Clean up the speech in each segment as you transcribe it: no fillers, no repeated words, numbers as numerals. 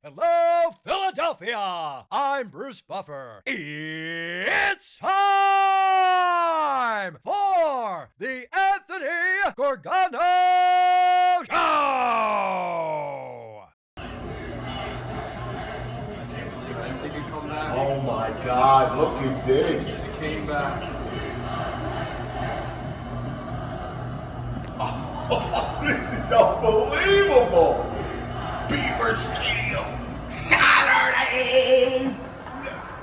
Hello, Philadelphia! I'm Bruce Buffer. It's time for the Anthony Gorgano Show! Oh my God, look at this. It came back. Oh, this is unbelievable. Beaver Stadium, Saturday.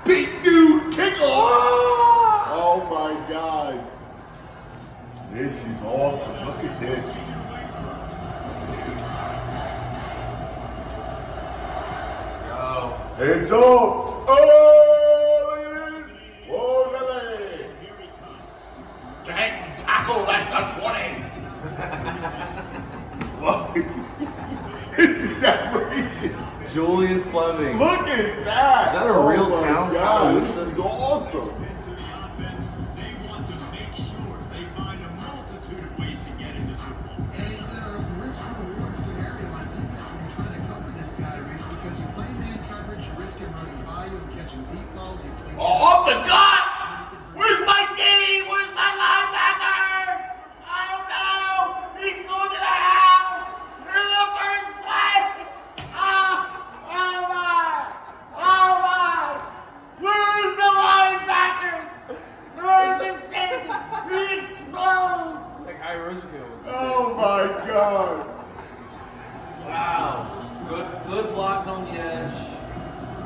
Big new kickoff. Oh my God. This is awesome. Look at this. Go. It's up. Oh, look at this. Whoa, Lily. Getting tackled at the 20. This is outrageous. Julian Fleming. Look at that. Is that a real town? God, this is awesome. Oh, off the gut! Where's my D? Where's my linebacker? Oh no! He's going to the house! In the first place! Oh my! Oh my! Where's the linebacker? Where's the safety? He explodes! Like Rosenfield. Oh my God! Wow. Good blocking on the edge.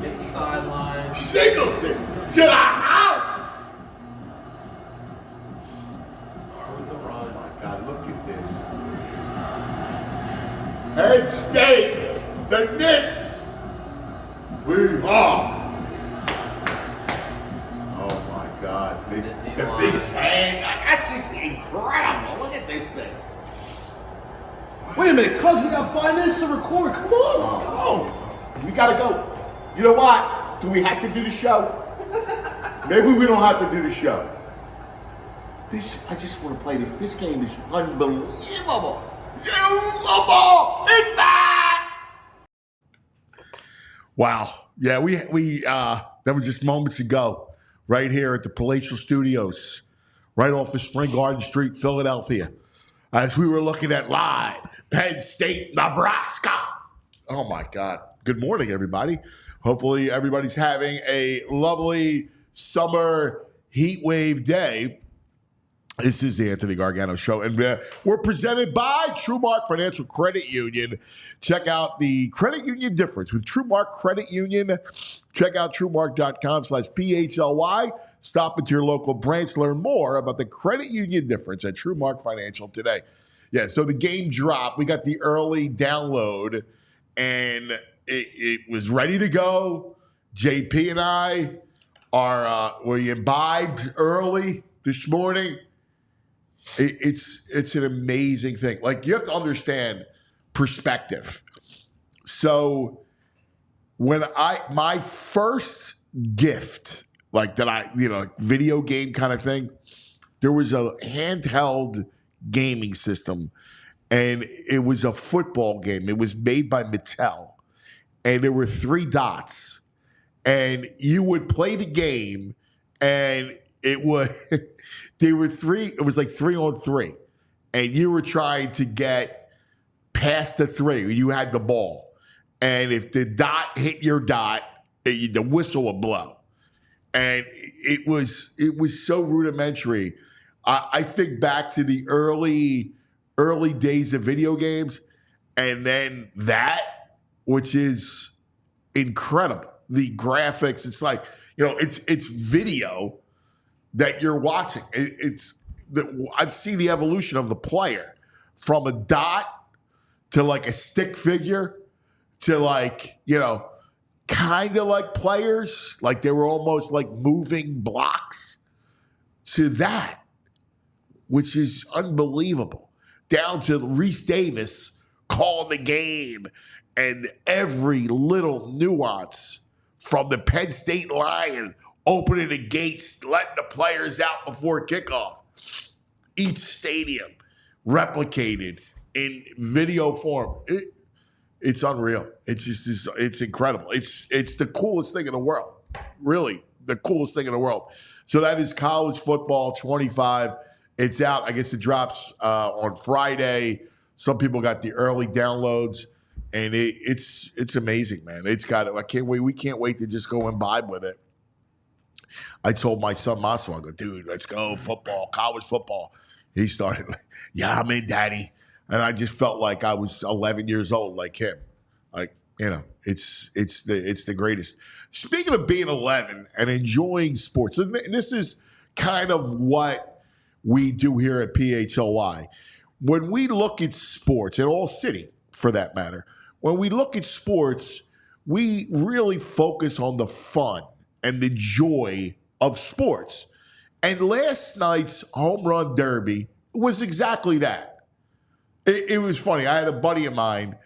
Hit the sideline. Singleton to the house! Start with the run. Oh my God, look at this. Penn State, the Knicks, we are. Oh my God, the Big Ten, that's just incredible. Look at this thing. Wait a minute, cuz we got 5 minutes to record. Come on, let's go. We gotta go. You know what? Do we have to do the show? Maybe we don't have to do the show. I just want to play this. This game is unbelievable. Unbelievable! It's back! Wow. Yeah, we that was just moments ago, right here at the Palatial Studios, right off of Spring Garden Street, Philadelphia, as we were looking at live Penn State, Nebraska. Oh my God. Good morning, everybody. Hopefully everybody's having a lovely summer heat wave day. This is the Anthony Gargano Show, and we're presented by TrueMark Financial Credit Union. Check out the credit union difference with TrueMark Credit Union. Check out TrueMark.com/PHLY. Stop into your local branch. Learn more about the credit union difference at TrueMark Financial today. Yeah, so the game dropped. We got the early download, and it was ready to go. JP and I we imbibed early this morning. It's an amazing thing. Like, you have to understand perspective. So when my first gift, like that video game kind of thing, there was a handheld gaming system, and it was a football game. It was made by Mattel. And there were 3 dots, and you would play the game, and it was like 3-on-3, and you were trying to get past the 3. You had the ball, and if the dot hit your dot, the whistle would blow, and it was so rudimentary. I think back to the early days of video games, and then that, which is incredible. The graphics, it's like, it's video that you're watching. I've seen the evolution of the player from a dot to like a stick figure to like, kind of like players, like they were almost like moving blocks, to that, which is unbelievable. Down to Reese Davis calling the game, and every little nuance from the Penn State Lion opening the gates, letting the players out before kickoff. Each stadium replicated in video form. It's unreal. It's just it's incredible. It's the coolest thing in the world. Really, the coolest thing in the world. So that is college football 25. It's out. I guess it drops on Friday. Some people got the early downloads, and it's amazing, man. It's got it. I can't wait. We can't wait to just go imbibe with it. I told my son Massimo, I go, dude, let's go football, college football. He started like, yeah, I'm in, Daddy. And I just felt like I was 11 years old, like him. Like, you know, it's the greatest. Speaking of being 11 and enjoying sports, and this is kind of what we do here at PHLY. When we look at sports, at ALLCITY for that matter, when we look at sports, we really focus on the fun and the joy of sports. And last night's home run derby was exactly that. It was funny. I had a buddy of mine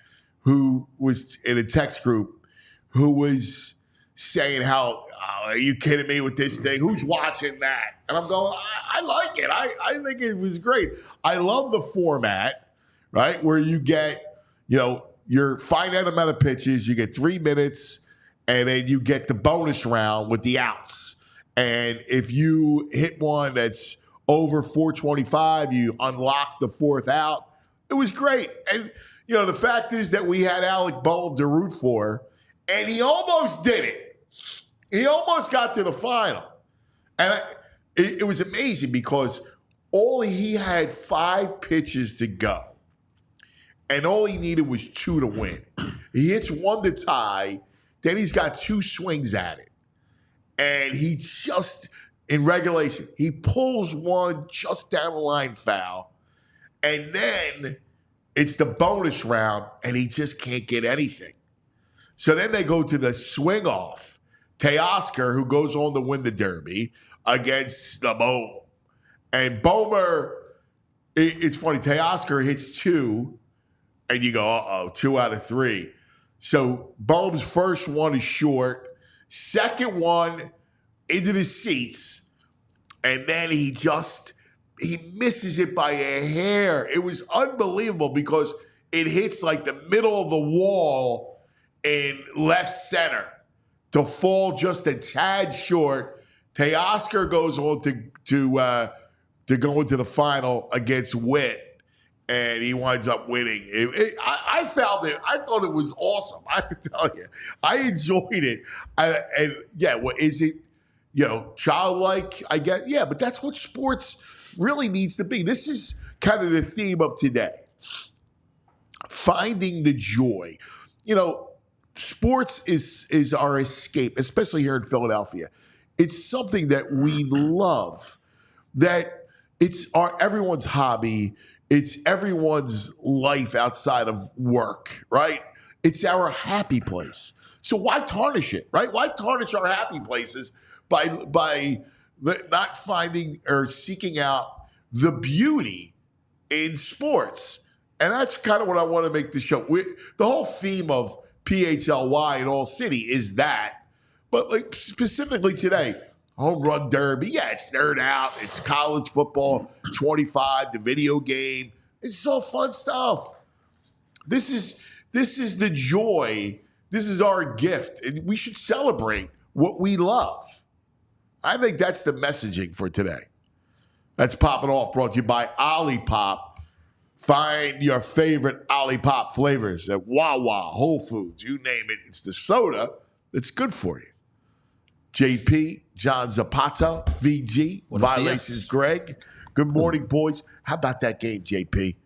who was in a text group who was saying how, oh, are you kidding me with this thing? Who's watching that? And I'm going, I like it. I think it was great. I love the format, right, where you get, you know, your finite amount of pitches, you get 3 minutes, and then you get the bonus round with the outs. And if you hit one that's over 425, you unlock the fourth out. It was great. And, you know, the fact is that we had Alec Boehm to root for, and he almost did it. He almost got to the final. And it was amazing because he had 5 pitches to go. And all he needed was 2 to win. He hits 1 to tie. Then he's got 2 swings at it. And he just, in regulation, he pulls one just down the line foul. And then it's the bonus round, and he just can't get anything. So then they go to the swing off. Teoscar, who goes on to win the Derby, against the Boehm. And Boehmer, it's funny, Teoscar hits 2, and you go, uh-oh, 2 out of 3. So Boehm's first one is short. Second one into the seats. And then he misses it by a hair. It was unbelievable because it hits like the middle of the wall in left center to fall just a tad short. Teoscar goes on to go into the final against Witt. And he winds up winning. I thought it was awesome. I have to tell you, I enjoyed it. And yeah, what is it? You know, childlike, I guess. Yeah, but that's what sports really needs to be. This is kind of the theme of today. Finding the joy. You know, sports is our escape, especially here in Philadelphia. It's something that we love. That it's everyone's hobby. It's everyone's life outside of work, right? It's our happy place. So why tarnish it, right? Why tarnish our happy places by not finding or seeking out the beauty in sports? And that's kind of what I want to make the show. The whole theme of PHLY and ALLCITY is that. But like specifically today, home run derby. Yeah, it's nerd out. It's college football 25, the video game. It's all fun stuff. This is the joy. This is our gift. And we should celebrate what we love. I think that's the messaging for today. That's Popping Off, brought to you by Olipop. Find your favorite Olipop flavors at Wawa, Whole Foods, you name it. It's the soda that's good for you. JP, John Zapata, VG, Violations Greg. Good morning, boys. How about that game, JP?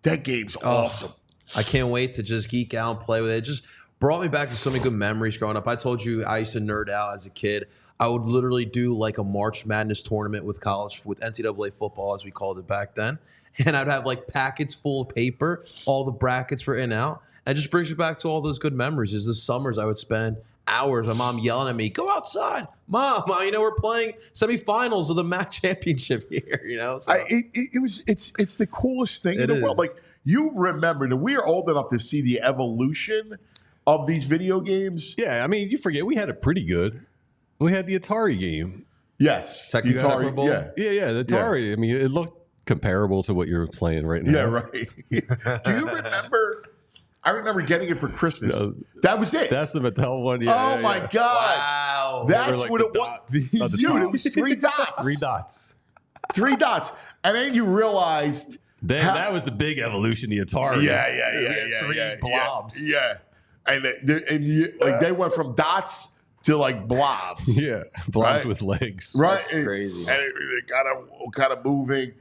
That game's awesome. I can't wait to just geek out and play with it. It just brought me back to so many good memories growing up. I told you I used to nerd out as a kid. I would literally do like a March Madness tournament with NCAA football, as we called it back then. And I'd have like packets full of paper, all the brackets for in and out. And it just brings me back to all those good memories. Is the summers I would spend hours, my mom yelling at me, go outside. Mom, you know, we're playing semifinals of the MAC championship here, you know? So. It's the coolest thing in the world. Like, you remember that we are old enough to see the evolution of these video games. Yeah, I mean, you forget, we had it pretty good. We had the Atari game. Yes. The Atari, Yeah, the Atari. Yeah. I mean, it looked comparable to what you're playing right now. Yeah, right. Do you remember... I remember getting it for Christmas. That was it. That's the Mattel one. Yeah. Oh my God. Wow. That's like what the it was. dots at the Dude, top. it was 3 dots. 3 dots. 3 dots. And then you realized. Then that was the big evolution of the Atari. Yeah. 3 blobs. Yeah. And like they went from dots to like blobs. Yeah. Blobs Right? with legs. Right. That's crazy. And it kind of moving.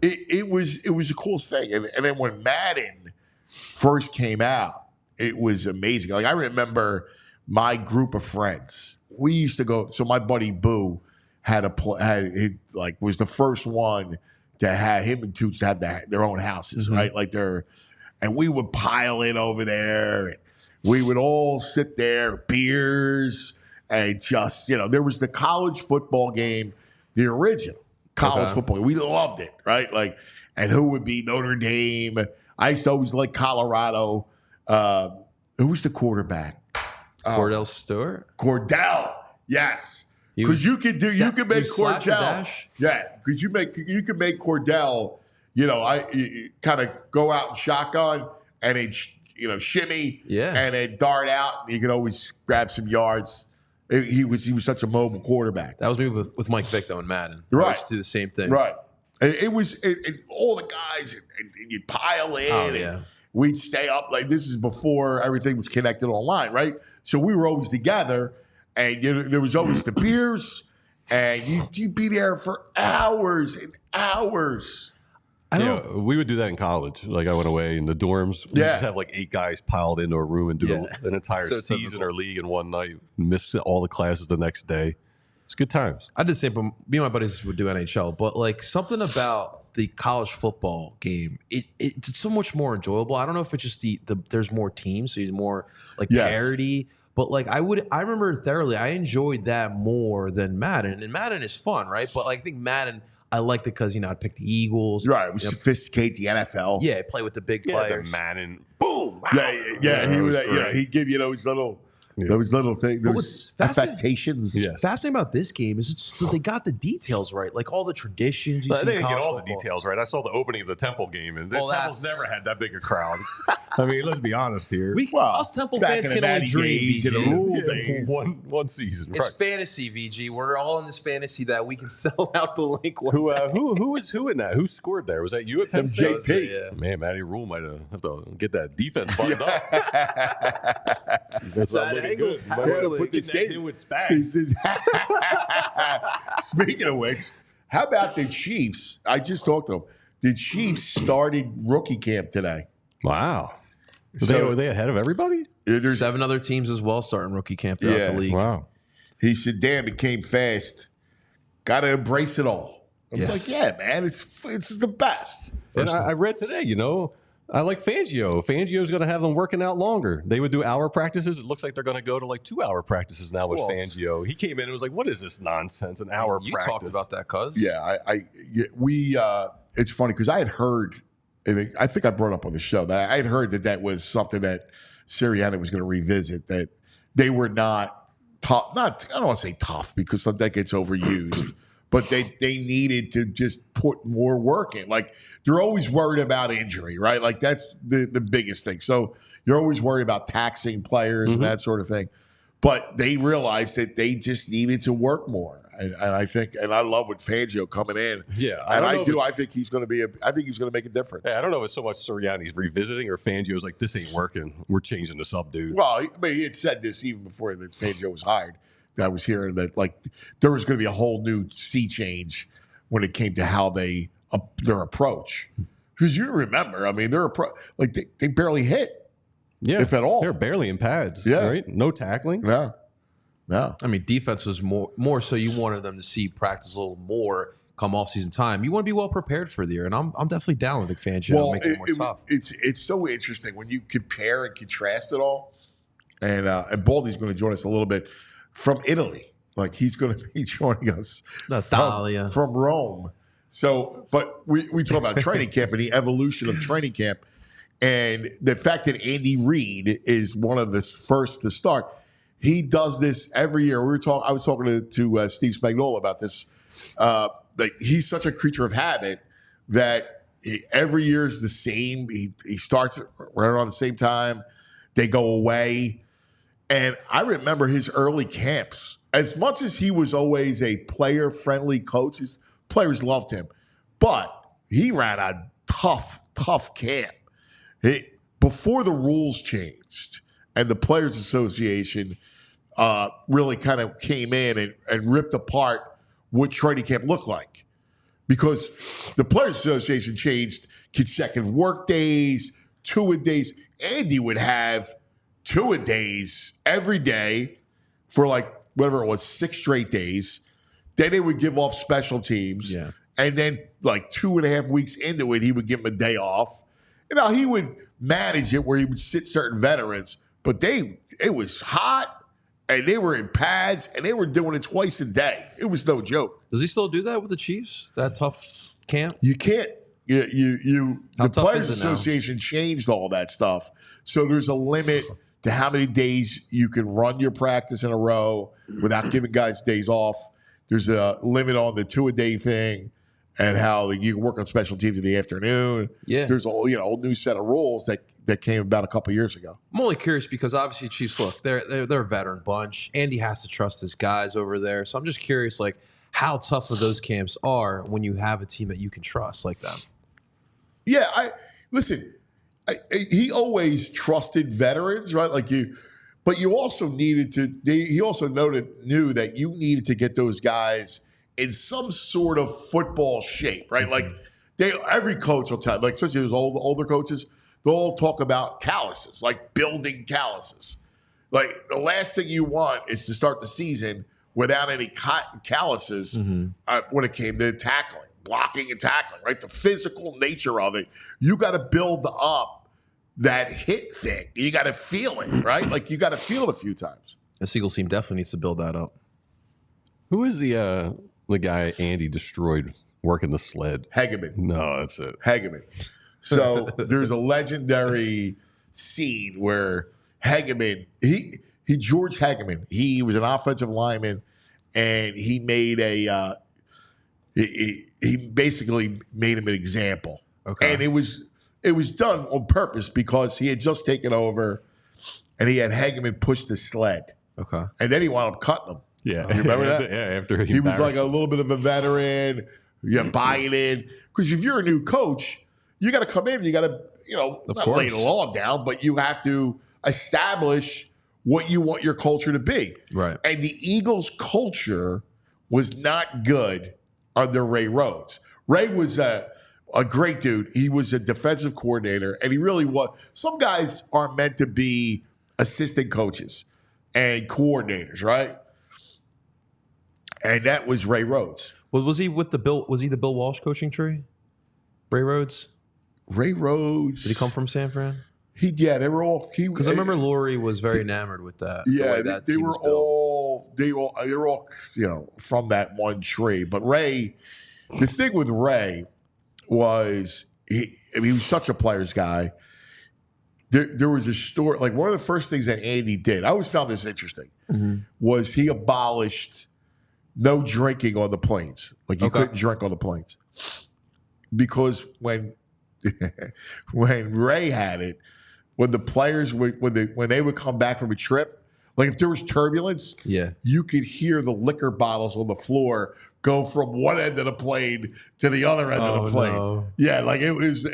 It was the coolest thing. And then when Madden first came out, it was amazing. Like I remember my group of friends. We used to go. So my buddy Boo was the first one to have him and Toots to have their own houses, right? Like and we would pile in over there, and we would all sit there, beers, and just there was the college football game, the original college football. We loved it, right? Like, and who would be Notre Dame? I used to always like Colorado. Who was the quarterback? Cordell Stewart? Cordell, yes. He Because was- you could make slash or Cordell. dash? Yeah, because you could make Cordell. You kind of go out in shotgun and then shimmy, and then dart out. And you could always grab some yards. He was such a mobile quarterback. That was me with Mike Vick, though, in Madden. Right. I used to do the same thing. Right. It was all the guys, and you'd pile in. Oh, and yeah. We'd stay up. Like, this is before everything was connected online, right? So we were always together, and there was always the beers, and you'd be there for hours and hours. We would do that in college. Like I went away in the dorms. We just have like 8 guys piled into a room and do an entire So season typical. or league in one night. Miss all the classes the next day. It's good times. I did the same, but me and my buddies would do NHL. But like something about the college football game, it's so much more enjoyable. I don't know if it's just the there's more teams, so you're more like parity. But like I remember thoroughly, I enjoyed that more than Madden. And Madden is fun, right? But like I think Madden, I liked it because I'd pick the Eagles. Right. We sophisticate the NFL. Yeah, play with the big players. The Madden, boom. Yeah. He'd give you those little things, But those what's fascinating- affectations. Yes. Fascinating about this game is they got the details right, like all the traditions. You They see didn't in get college all the football. details right. I saw the opening of the Temple game, and the Well, Temple's that's- never had that big a crowd. I mean, let's be honest here. Us Temple back fans in the can only Natty dream. days, VG. rule Yeah, days. one season. It's Right. fantasy, VG. We're all in this fantasy that we can sell out the link. One Who day. who in that? Who scored there? Was that you at Penn State? JP. Yeah. Man, Matty Rule might have to get that defense buttoned up. That's That not looking angle good. You might tackling. wanna put the Same- in with Spags. Speaking of which, how about the Chiefs? I just talked to them. The Chiefs started rookie camp today. Wow. So- Are they ahead of everybody? There's 7 other teams as well starting rookie camp throughout Yeah. the league. Wow. He said, damn, it came fast. Got to embrace it all. I was Yes. like, yeah, man, it's the best. And I read today, I like Fangio. Fangio's going to have them working out longer. They would do hour practices. It looks like they're going to go to like 2-hour practices now with Well, Fangio. He came in and was like, what is this nonsense? An hour You practice. talked about that, cuz. Yeah, it's funny because I had heard, and I think I brought up on the show that I had heard that was something that Sirianni was going to revisit, that they were not tough. I don't want to say tough because that gets overused, but they needed to just put more work in. Like they're always worried about injury, right? Like that's the biggest thing. So you're always worried about taxing players and that sort of thing. But they realized that they just needed to work more, and I think, and I love with Fangio coming in. Yeah, I think he's going to be. I think he's going to make a difference. Hey, I don't know if it's so much Sirianni's revisiting or Fangio's like, this ain't working. We're changing this up, dude. Well, he had said this even before that Fangio was hired. I was hearing that like there was going to be a whole new sea change when it came to how their approach. Because you remember, I mean, they barely hit. Yeah, if at all. They're barely in pads. Yeah. Right? No tackling. No. I mean, defense was more so you wanted them to see practice a little more come off-season time. You want to be well prepared for the year, and I'm definitely down with Vic Fangio making it more tough. It's so interesting when you compare and contrast it all. And Baldy's going to join us a little bit from Italy. Like he's going to be joining us Natalia. from Rome. So, but we talk about training camp and the evolution of training camp. And the fact that Andy Reid is one of the first to start, he does this every year. I was talking to Steve Spagnuolo about this. Like he's such a creature of habit that every year is the same. He starts right around the same time. they go away. And I remember his early camps. As much as he was always a player-friendly coach, his players loved him. But he ran a tough camp. Before the rules changed and the Players Association really kind of came in and ripped apart what training camp looked like. Because the Players Association changed consecutive work days, two-a-days. Andy would have two-a-days every day for like whatever it was, 6 straight days. Then they would give off special teams. Yeah. And then like 2.5 weeks into it, he would give them a day off. You know, he would manage it where he would sit certain veterans. But it was hot, and they were in pads, and they were doing it twice a day. It was no joke. Does he still do that with the Chiefs? That tough camp? You can't. The tough Players is it now? Association changed all that stuff. So there's a limit to how many days you can run your practice in a row without giving guys days off. There's a limit on the two-a-day thing and how you can work on special teams in the afternoon. Yeah. There's a whole new set of rules that came about a couple years ago. I'm only curious because obviously Chiefs, look, they're a veteran bunch. Andy has to trust his guys over there. So I'm just curious, like, how tough of those camps are when you have a team that you can trust like them. Yeah, he always trusted veterans, right? But you also needed to. He also knew that you needed to get those guys in some sort of football shape, right? Like every coach will tell, like especially those older coaches, they'll all talk about calluses, like building calluses. Like the last thing you want is to start the season without any calluses when it came to tackling. Blocking and tackling, right? The physical nature of it. You got to build up that hit thing. You got to feel it, right? Like you got to feel it a few times. The Eagles team definitely needs to build that up. Who is the guy Andy destroyed working the sled? Hegeman. No, that's it. Hegeman. So there's a legendary scene where Hegeman, George Hegeman, he was an offensive lineman, and he made he basically made him an example. Okay. And it was done on purpose because he had just taken over and he had Hegeman push the sled. Okay. And then he wound up cutting him. Yeah. You remember that? Yeah, after he was like a little bit of a veteran. You're buying in. Because if you're a new coach, you got to come in. You got to, not lay the law down, but you have to establish what you want your culture to be. Right. And the Eagles' culture was not good under Ray Rhodes. Ray was a great dude. He was a defensive coordinator, and he really was. Some guys are meant to be assistant coaches and coordinators, right? And that was Ray Rhodes. Well, was he with the Bill? Was he the Bill Walsh coaching tree? Ray Rhodes. Ray Rhodes. Did he come from San Fran? They were all. Because I remember Laurie was very enamored with that. Yeah, that they team were was built. all. They were all from that one tree. But Ray, the thing with Ray was he was such a player's guy. There was a story, like one of the first things that Andy did, I always found this interesting, was he abolished no drinking on the planes. Like you couldn't drink on the planes. Because when Ray had it, when the players when they would come back from a trip, like if there was turbulence, you could hear the liquor bottles on the floor go from one end of the plane to the other end of the plane. No. Yeah, like it was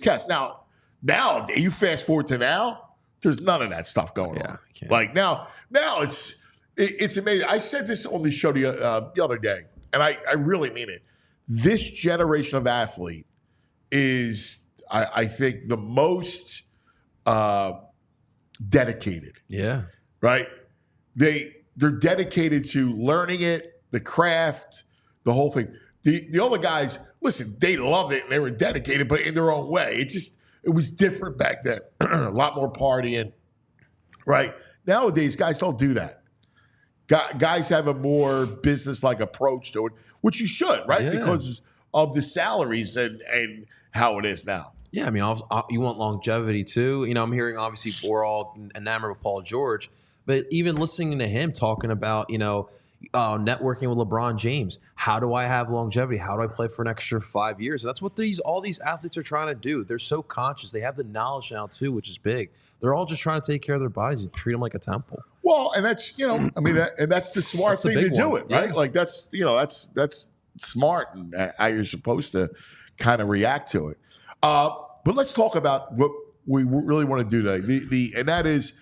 cast. Now you fast forward to now, there's none of that stuff going on. Like now it's amazing. I said this on the show the other day, and I really mean it. This generation of athlete is, I think, the most dedicated. Yeah. Right? They're dedicated to learning it, the craft, the whole thing. The other guys, listen, they love it and they were dedicated, but in their own way. It was different back then. A lot more partying. Right? Nowadays, guys don't do that. Guys have a more business-like approach to it, which you should, right? Yeah. Because of the salaries and how it is now. Yeah, I mean, you want longevity too. I'm hearing obviously we're all enamored with Paul George, but even listening to him talking about, networking with LeBron James. How do I have longevity? How do I play for an extra 5 years? And that's what all these athletes are trying to do. They're so conscious. They have the knowledge now too, which is big. They're all just trying to take care of their bodies and treat them like a temple. Well, and that's I mean, and that's the smart thing to do it, right? Yeah. Like that's that's smart and how you're supposed to kind of react to it. But let's talk about what we really want to do today. And that is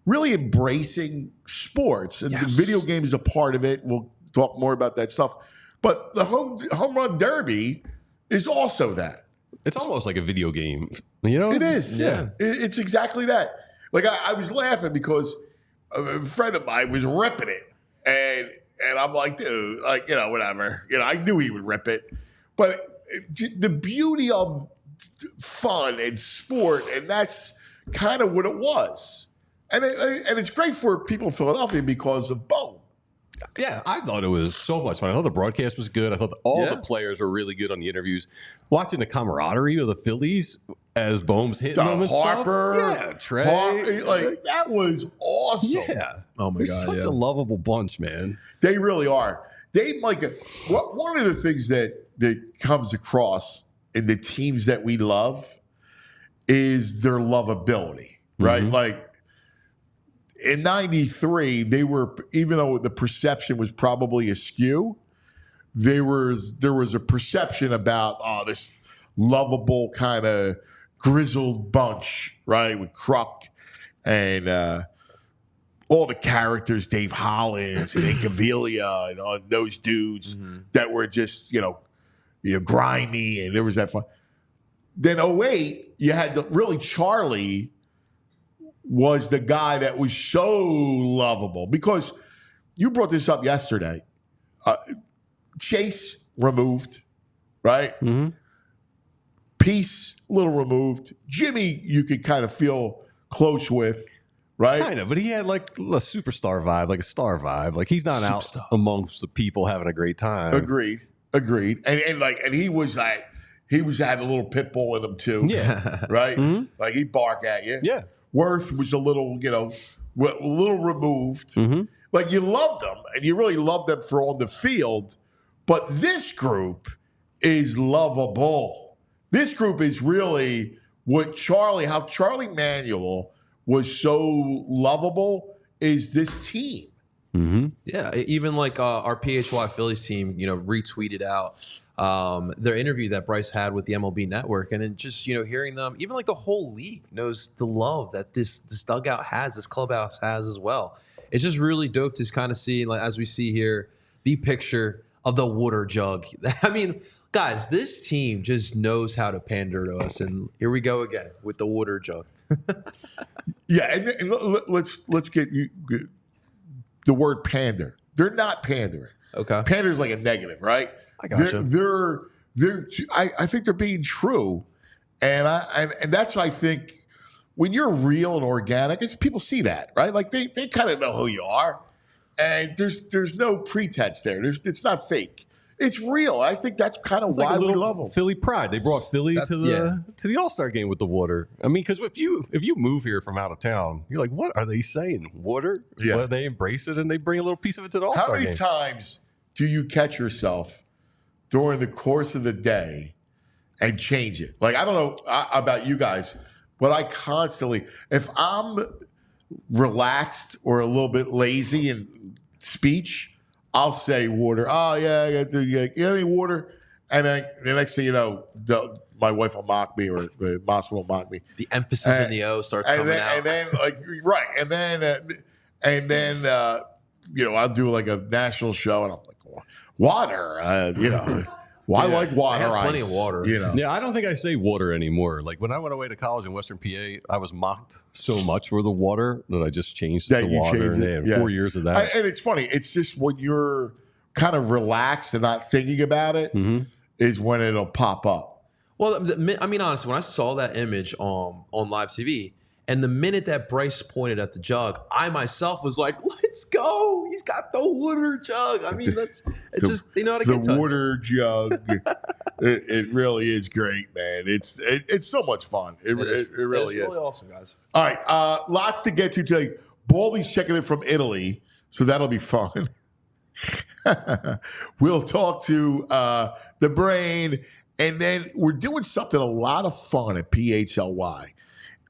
really embracing sports, and the video game is a part of it. We'll talk more about that stuff. But the home run derby is also that. It's almost like a video game, you know? It is. Yeah. It's exactly that. Like I was laughing because a friend of mine was ripping it, and I'm like, dude, like, whatever. I knew he would rip it, but the beauty of fun and sport, and that's kind of what it was. And it's great for people in Philadelphia because of Bo. Yeah, I thought it was so much fun. I thought the broadcast was good. I thought all the players were really good on the interviews. Watching the camaraderie of the Phillies as Bohm's hitting them and Harper, stuff. Yeah, Trey. Like that was awesome. Yeah. Oh my They're God, such a lovable bunch, man. They really are. They one of the things that comes across in the teams that we love is their lovability, right? Mm-hmm. Like in '93, they were, even though the perception was probably askew, there was a perception about this lovable kind of grizzled bunch, right? With Kruk and all the characters, Dave Hollins and Incaviglia and all those dudes that were just, grimy, and there was that fun. Then '08, you had really Charlie was the guy that was so lovable, because you brought this up yesterday. Chase removed, right? Mm-hmm. Peace a little removed. Jimmy, you could kind of feel close with, right? Kind of, but he had like a superstar vibe, like a star vibe. Like he's not out amongst the people having a great time. Agreed. And he was had a little pit bull in him too. Yeah. Right? Mm-hmm. Like he'd bark at you. Yeah. Worth was a little removed. Mm-hmm. Like you loved them, and you really loved them for on the field. But this group is lovable. This group is really how Charlie Manuel was so lovable is this team. Mm-hmm. Yeah, even like our PHLY Phillies team, retweeted out their interview that Bryce had with the MLB Network, and then just hearing them, even like the whole league knows the love that this dugout has, this clubhouse has as well. It's just really dope to kind of see, like as we see here, the picture of the water jug. I mean, guys, this team just knows how to pander to us, and here we go again with the water jug. Yeah, and let's get the word pander. They're not pandering. Okay, pander is like a negative, right? I gotcha. I think they're being true, and that's why I think when you're real and organic, people see that, right? Like they kind of know who you are, and there's no pretense there. It's not fake. It's real. I think that's kind of why we love them. Philly pride. They brought Philly to the All-Star game with the water. I mean, because if you move here from out of town, you're like, what are they saying? Water? Yeah. Well, they embrace it and they bring a little piece of it to the All-Star game. How many times do you catch yourself during the course of the day and change it? Like, I don't know about you guys, but I constantly, if I'm relaxed or a little bit lazy in speech, I'll say water. Oh, yeah, I got to you got any water? And then the next thing you know, my wife will mock me, or the boss will mock me. The emphasis in the O starts coming out. And then, right. And then, I'll do like a national show, and I'm like, water, Why like water? I have plenty ice, of water. Yeah, I don't think I say water anymore. Like when I went away to college in Western PA, I was mocked so much for the water that I just changed it to water. And they had 4 years of that. And it's funny. It's just when you're kind of relaxed and not thinking about it is when it'll pop up. Well, I mean, honestly, when I saw that image on live TV, and the minute that Bryce pointed at the jug, I myself was like, let's go. He's got the water jug. I mean, just they know how to get to the water jug. It really is great, man. It's so much fun. It really is. It's really awesome, guys. All right, lots to get to today. Baldy's checking in from Italy, so that'll be fun. We'll talk to the brain. And then we're doing something a lot of fun at PHLY.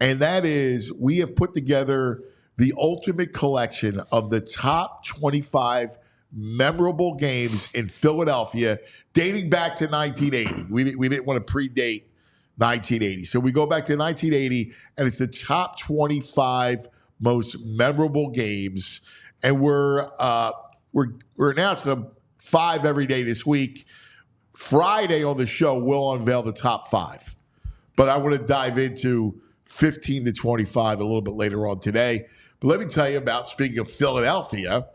And that is we have put together the ultimate collection of the top 25 memorable games in Philadelphia dating back to 1980. We didn't want to predate 1980. So we go back to 1980, and it's the top 25 most memorable games. And we're announcing them 5 every day this week. Friday on the show, we'll unveil the top 5. But I want to dive into 15 to 25 a little bit later on today. But let me tell you about, speaking of Philadelphia,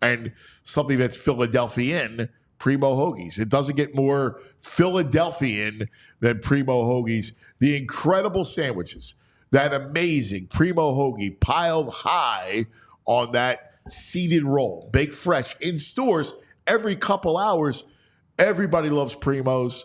and something that's Philadelphian, Primo Hoagies. It doesn't get more Philadelphian than Primo Hoagies. The incredible sandwiches, that amazing Primo Hoagie piled high on that seeded roll, baked fresh in stores every couple hours. Everybody loves Primos,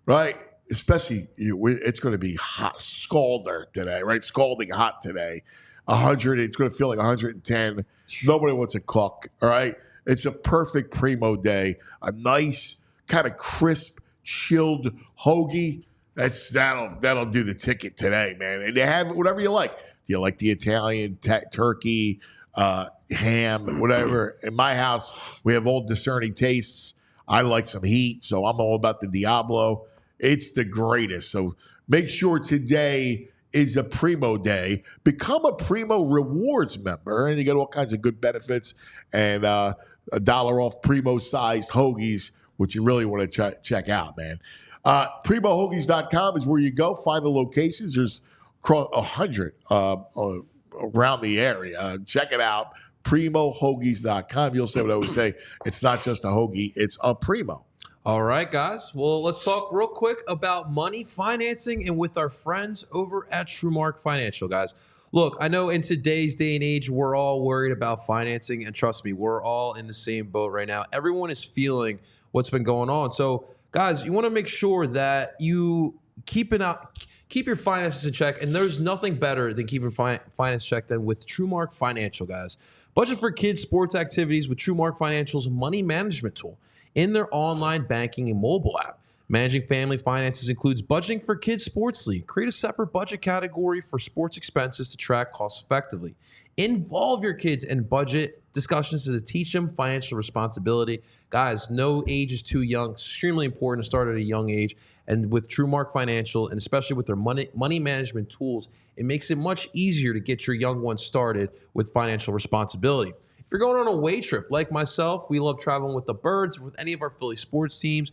right? Especially, it's going to be hot, scalder today, right? Scalding hot today. 100, it's going to feel like 110. Nobody wants to cook, all right? It's a perfect Primo day. A nice, kind of crisp, chilled hoagie. That'll do the ticket today, man. And they have whatever you like. You like the Italian, turkey, ham, whatever. In my house, we have all discerning tastes. I like some heat, so I'm all about the Diablo. It's the greatest. So make sure today is a Primo day. Become a Primo Rewards member, and you get all kinds of good benefits and $1 off Primo-sized hoagies, which you really want to check out, man. PrimoHoagies.com is where you go. Find the locations. There's 100 around the area. Check it out. PrimoHoagies.com. You'll say what I always say. It's not just a hoagie, it's a Primo. All right, guys. Well, let's talk real quick about money, financing, and with our friends over at TrueMark Financial, guys. Look, I know in today's day and age, we're all worried about financing, and trust me, we're all in the same boat right now. Everyone is feeling what's been going on. So, guys, you want to make sure that you keep your finances in check, and there's nothing better than keeping finance check than with TrueMark Financial, guys. Budget for kids' sports activities with TrueMark Financial's money management tool in their online banking and mobile app. Managing family finances includes budgeting for kids' sports league. Create a separate budget category for sports expenses to track costs effectively. Involve your kids in budget discussions to teach them financial responsibility. Guys, no age is too young. Extremely important to start at a young age. And with TrueMark Financial, and especially with their money management tools, it makes it much easier to get your young ones started with financial responsibility. If you're going on a away trip, like myself, we love traveling with the Birds, with any of our Philly sports teams.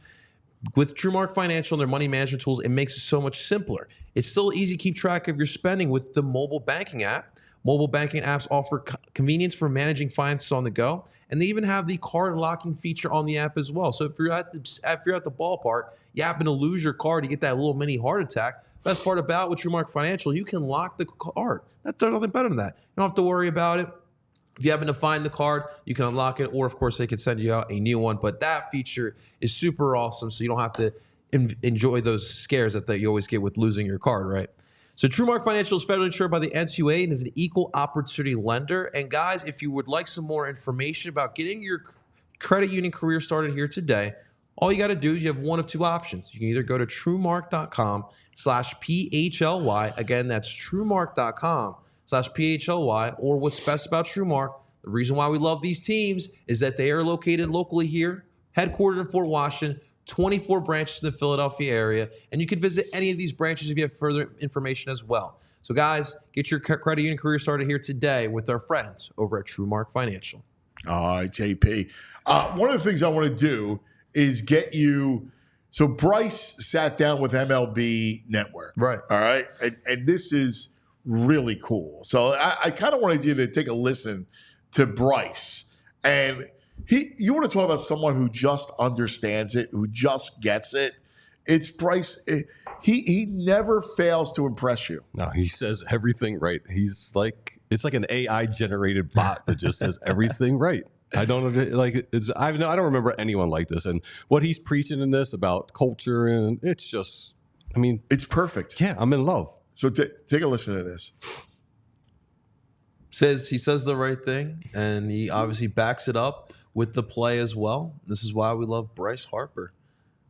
With TrueMark Financial and their money management tools, it makes it so much simpler. It's still easy to keep track of your spending with the mobile banking app. Mobile banking apps offer convenience for managing finances on the go, and they even have the card locking feature on the app as well. So if you're at the ballpark, you happen to lose your card, you get that little mini heart attack. Best part about with TrueMark Financial, you can lock the card. There's nothing better than that. You don't have to worry about it. If you happen to find the card, you can unlock it, or of course they can send you out a new one. But that feature is super awesome, so you don't have to enjoy those scares that you always get with losing your card, right? So TrueMark Financial is federally insured by the NCUA and is an equal opportunity lender. And guys, if you would like some more information about getting your credit union career started here today, all you got to do is you have one of two options. You can either go to TrueMark.com/PHLY. Again, that's TrueMark.com/PHLY. Or what's best about TrueMark, the reason why we love these teams is that they are located locally here, headquartered in Fort Washington, 24 branches in the Philadelphia area, and you can visit any of these branches if you have further information as well. So guys, get your credit union career started here today with our friends over at TrueMark Financial. All right, JP. One of the things I want to do is get you. So Bryce sat down with MLB Network. Right. All right. And this is really cool. So I kind of wanted you to take a listen to Bryce. And you want to talk about someone who just understands it, who just gets it. It's Bryce. He never fails to impress you. No, he says everything right. He's like, it's like an AI generated bot that just says everything right. I don't don't remember anyone like this. And what he's preaching in this about culture, and it's just, I mean, it's perfect. Yeah, I'm in love. So take a listen to this. He says the right thing, and he obviously backs it up with the play as well. This is why we love Bryce Harper,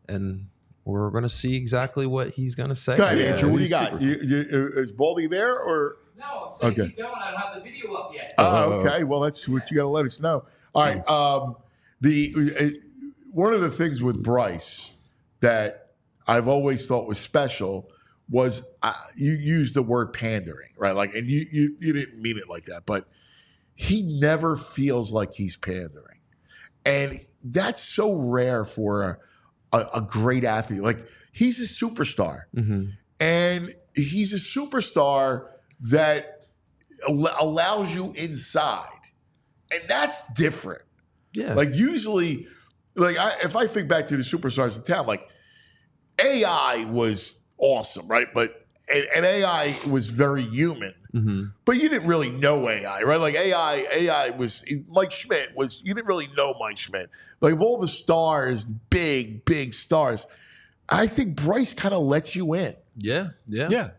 and we're going to see exactly what he's going to say. Go ahead, Andrew. What do you got? Is Baldy there or? No, I'm saying Okay. keep going. I don't have the video up yet. Okay. Well, that's what you got to let us know. All right. One of the things with Bryce that I've always thought was special was you used the word pandering, right? Like, and you didn't mean it like that, but he never feels like he's pandering, and that's so rare for a great athlete. Like, he's a superstar, and he's a superstar that allows you inside, and that's different. Yeah. Like, usually, like, if I think back to the superstars in town, like, AI was awesome, right? But and AI was very human, but you didn't really know AI, right? Like, AI was Mike Schmidt was. You didn't really know Mike Schmidt. Like, of all the stars, big stars, I think Bryce kind of lets you in. Yeah.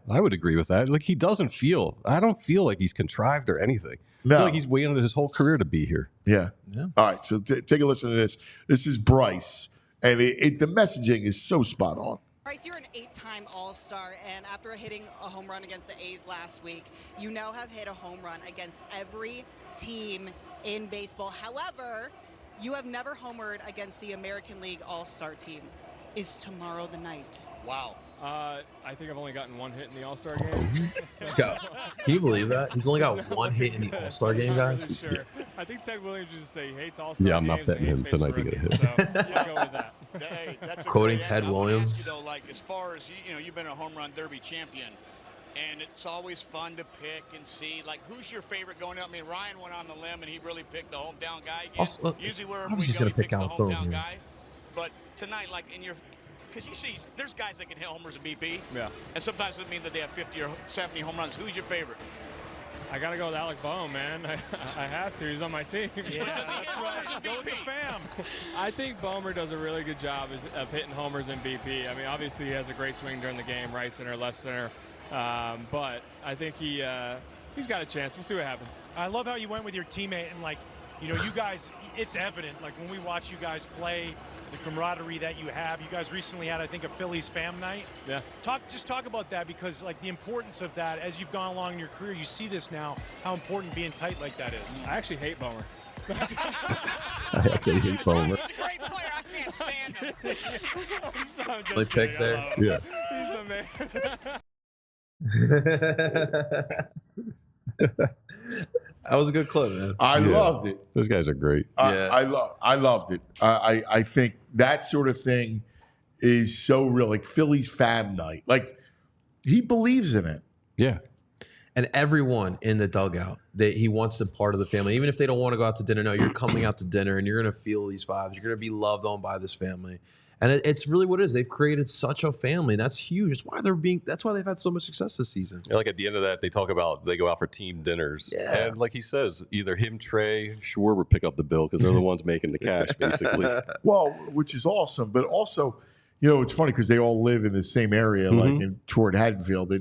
I would agree with that. Like, I don't feel like he's contrived or anything. No. I feel like he's waited his whole career to be here. Yeah. All right, so take a listen to this. This is Bryce, and the messaging is so spot on. Bryce, you're an 8-time All-Star, and after hitting a home run against the A's last week, you now have hit a home run against every team in baseball. However, you have never homered against the American League All-Star team. Is tomorrow the night? Wow. I think I've only gotten one hit in the All-Star game. Can you believe that? He's only got one hit in the All-Star game, guys? Sure. Yeah. I think Ted Williams used to say he hates All-Star games. Yeah, I'm not betting him tonight to get a hit. So I'll go with that. Hey, that's Quoting Ted Williams. You, though, like, as far as you've been a home run derby champion, and it's always fun to pick and see, like, who's your favorite going out? I mean, Ryan went on the limb and he really picked the hometown guy again. Also, usually where I was we just go, gonna he pick picks the Alan Thorne hometown here. guy. But tonight, like, because you see, there's guys that can hit homers in BP. Yeah. And sometimes it doesn't mean that they have 50 or 70 home runs. Who's your favorite? I got to go with Alec Boehm, man. I have to. He's on my team. Yeah, that's right. Go with the fam. I think Boehmer does a really good job of hitting homers in BP. I mean, obviously he has a great swing during the game, right center, left center. But I think he's got a chance. We'll see what happens. I love how you went with your teammate and, like, you guys, it's evident, like, when we watch you guys play, the camaraderie that you have. You guys recently had, I think, a Phillies fam night. Yeah. Just talk about that, because, like, the importance of that as you've gone along in your career, you see this now, how important being tight like that is. I actually hate Boehmer. I actually hate Baldinger. He's a great player. I can't stand him. Really pick there. Yeah. He's the man. That was a good clip, man. I loved it. Those guys are great. I loved it. I think that sort of thing is so real. Like, Phillies fam night. Like, he believes in it. Yeah. And everyone in the dugout, he wants them part of the family. Even if they don't want to go out to dinner, no, you're coming out to dinner and you're going to feel these vibes. You're going to be loved on by this family. And it's really what it is. They've created such a family. And that's huge. That's why they've had so much success this season. And, like, at the end of that, they talk about they go out for team dinners. Yeah. And like he says, either him, Trey, Schwarber pick up the bill because they're the ones making the cash, basically. Well, which is awesome. But also, it's funny because they all live in the same area, like toward Haddonfield.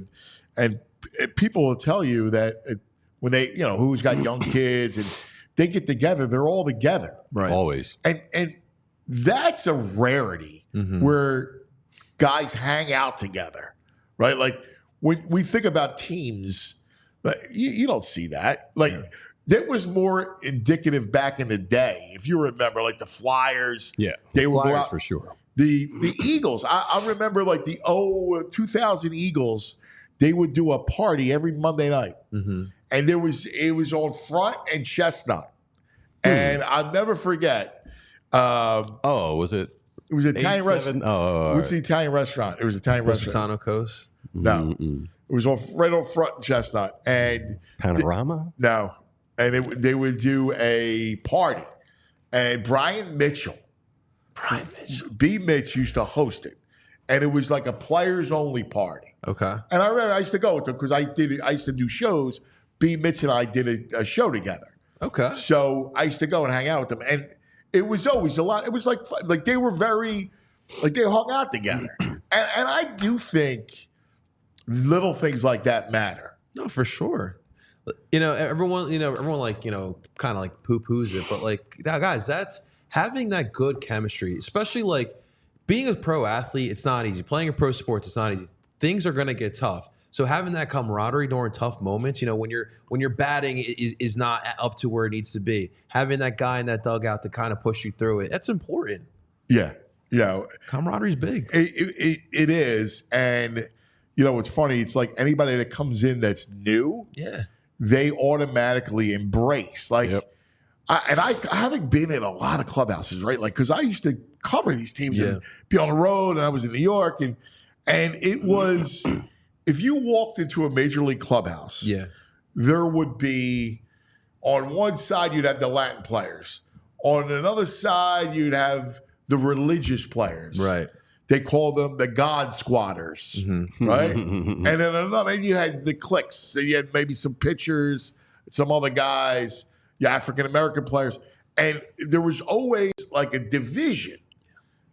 And people will tell you that when they, who's got young kids and they get together, they're all together. Right. Always. And that's a rarity where guys hang out together, right? Like, when we think about teams, you don't see that. Like, that was more indicative back in the day. If you remember, like, the Flyers. Yeah. They would go Flyers out for sure. The Eagles. I remember, like, the 2000 Eagles. They would do a party every Monday night, and it was on Front and Chestnut, and I'll never forget. Was it? It was an Italian restaurant. Oh, what's the Italian restaurant? It was an Italian restaurant. Positano Coast. No, it was right on Front and Chestnut, and Panorama. No, and they would do a party, and Brian Mitchell, B. Mitch used to host it, and it was like a players only party. Okay. And I remember I used to go with them because I used to do shows. B. Mitch and I did a show together. Okay. So I used to go and hang out with them, and it was always a lot. It was like they were they hung out together, and I do think little things like that matter. No, for sure. Everyone like, kind of like poo-poos it, but like, guys, that's having that good chemistry, especially like being a pro athlete. It's not easy. Playing a pro sports, it's not easy. Things are going to get tough. So having that camaraderie during tough moments, when you're batting is not up to where it needs to be. Having that guy in that dugout to kind of push you through it, that's important. Yeah. Camaraderie is big. It is. And, it's funny. It's like anybody that comes in that's new, they automatically embrace. Like, I haven't been in a lot of clubhouses, right? Like, because I used to cover these teams and be on the road, and I was in New York, and it was, if you walked into a major league clubhouse, there would be, on one side you'd have the Latin players, on another side you'd have the religious players, right? They call them the God Squatters, right? And then another, and you had the cliques. So you had maybe some pitchers, some other guys, African American players, and there was always like a division,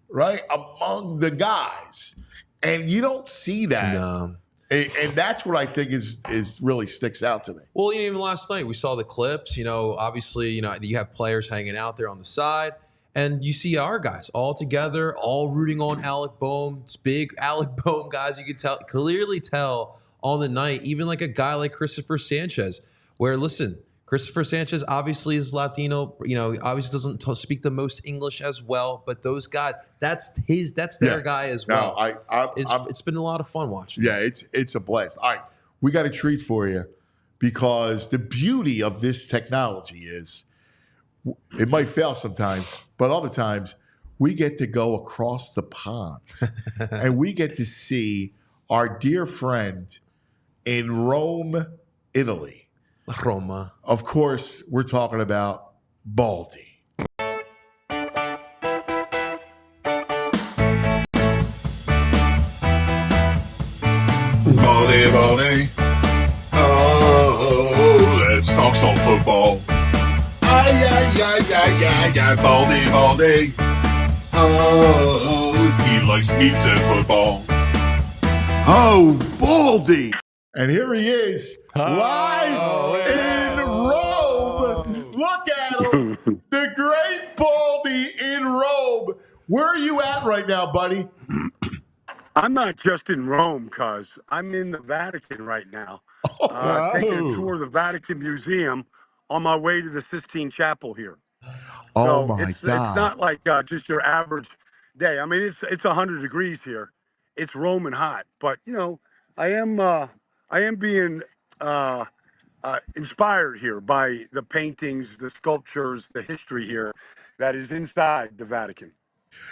right, among the guys, and you don't see that. No. And that's what I think is really sticks out to me. Well, even last night we saw the clips. Obviously, you have players hanging out there on the side. And you see our guys all together, all rooting on Alec Bohm. It's big Alec Bohm guys. You could clearly tell on the night, even like a guy like Christopher Sanchez, where, listen, Christopher Sanchez obviously is Latino, obviously doesn't speak the most English as well. But those guys, that's their guy as well. It's been a lot of fun watching. Yeah, it's a blast. All right, we got a treat for you, because the beauty of this technology is it might fail sometimes, but other times we get to go across the pond and we get to see our dear friend in Rome, Italy. Roma. Of course, we're talking about Baldi. Baldi. Oh, let's talk some football. Baldi. Oh, he likes pizza and football. Oh, Baldi. And here he is, live in Rome. Look at him, the great Baldi in Rome. Where are you at right now, buddy? I'm not just in Rome, cuz I'm in the Vatican right now, taking a tour of the Vatican Museum on my way to the Sistine Chapel here. Oh, So my it's God. not like just your average day. I mean, it's 100 degrees here. It's Roman hot, but I am being inspired here by the paintings, the sculptures, the history here that is inside the Vatican.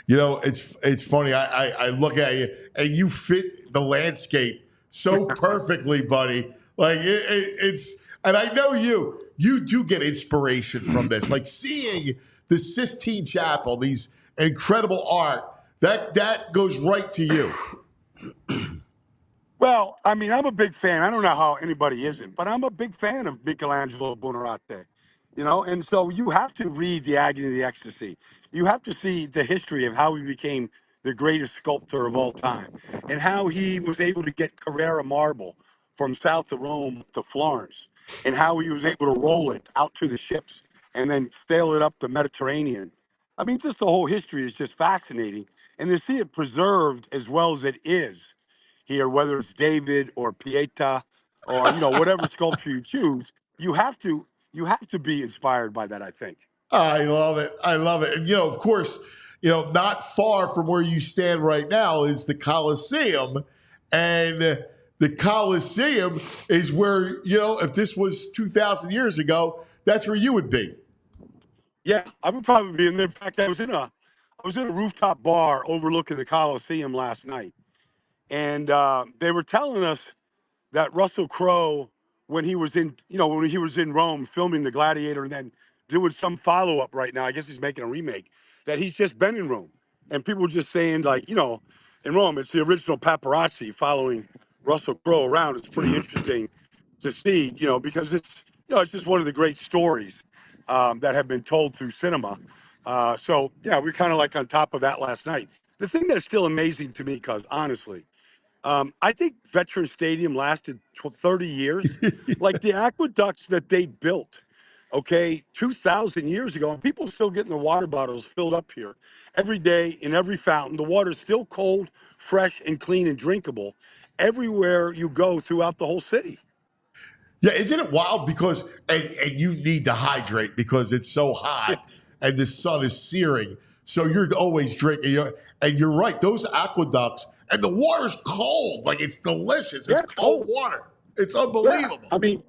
It's funny. I look at you and you fit the landscape so perfectly, buddy. Like it's, and I know you do get inspiration from this. Like seeing the Sistine Chapel, these incredible art, that goes right to you. Well, I mean, I'm a big fan. I don't know how anybody isn't, but I'm a big fan of Michelangelo Buonarroti, and so you have to read The Agony of the Ecstasy. You have to see the history of how he became the greatest sculptor of all time and how he was able to get Carrara marble from south of Rome to Florence and how he was able to roll it out to the ships and then sail it up the Mediterranean. I mean, just the whole history is just fascinating. And to see it preserved as well as it is here, whether it's David or Pieta or whatever sculpture you choose, you have to be inspired by that, I think. I love it. And of course, not far from where you stand right now is the Colosseum, and the Colosseum is where if this was 2,000 years ago, that's where you would be. Yeah, I would probably be in there. In fact, I was in a rooftop bar overlooking the Colosseum last night. And they were telling us that Russell Crowe, when he was in Rome filming The Gladiator and then doing some follow-up right now, I guess he's making a remake, that he's just been in Rome. And people were just saying, like, in Rome, it's the original paparazzi following Russell Crowe around. It's pretty interesting to see, because it's just one of the great stories that have been told through cinema. So, yeah, we're kind of like on top of that last night. The thing that's still amazing to me, cuz honestly, I think Veteran Stadium lasted 30 years. Like the aqueducts that they built, okay, 2,000 years ago, and people still getting their water bottles filled up here every day in every fountain. The water's still cold, fresh, and clean and drinkable everywhere you go throughout the whole city. Yeah, isn't it wild? Because and you need to hydrate because it's so hot and the sun is searing. So you're always drinking. And you're right, those aqueducts and the water's cold. Like it's delicious. It's cold water. It's unbelievable. Yeah. I mean,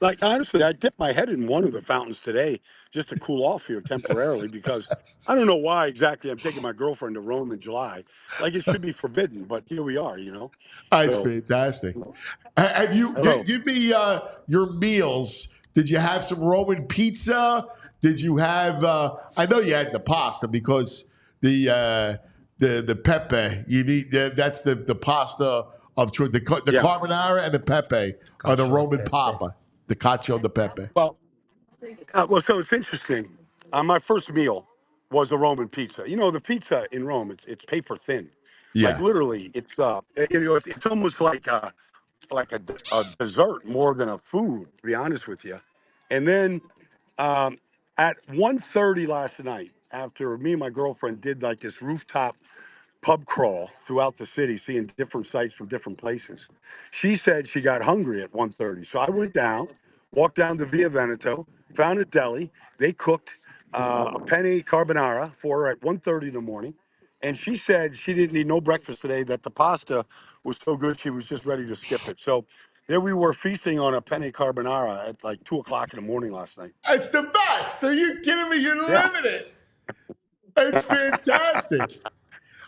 like honestly, I dipped my head in one of the fountains today just to cool off here temporarily because I don't know why exactly I'm taking my girlfriend to Rome in July. Like it should be forbidden, but here we are, you know. It's So, fantastic. Have you give me your meals? Did you have some Roman pizza? Did you have? I know you had the pasta because the pepe. You need that's the pasta of choice. The carbonara and the pepe are the Roman papa. The cacio de pepe. Well, so it's interesting. My first meal was a Roman pizza. You know, the pizza in Rome, it's paper thin. Like Yeah. literally, it's it's almost like a dessert more than a food, to be honest with you. And then at 1:30 last night, after me and my girlfriend did like this rooftop pub crawl throughout the city, seeing different sites from different places, she said she got hungry at 1:30. So I went down, walked down to Via Veneto, found a deli. They cooked a penne carbonara for her at 1:30 in the morning. And she said she didn't need no breakfast today, that the pasta was so good she was just ready to skip it. So there we were feasting on a penne carbonara at like 2 o'clock in the morning last night. It's the best. Are you kidding me? You're living it. It's fantastic.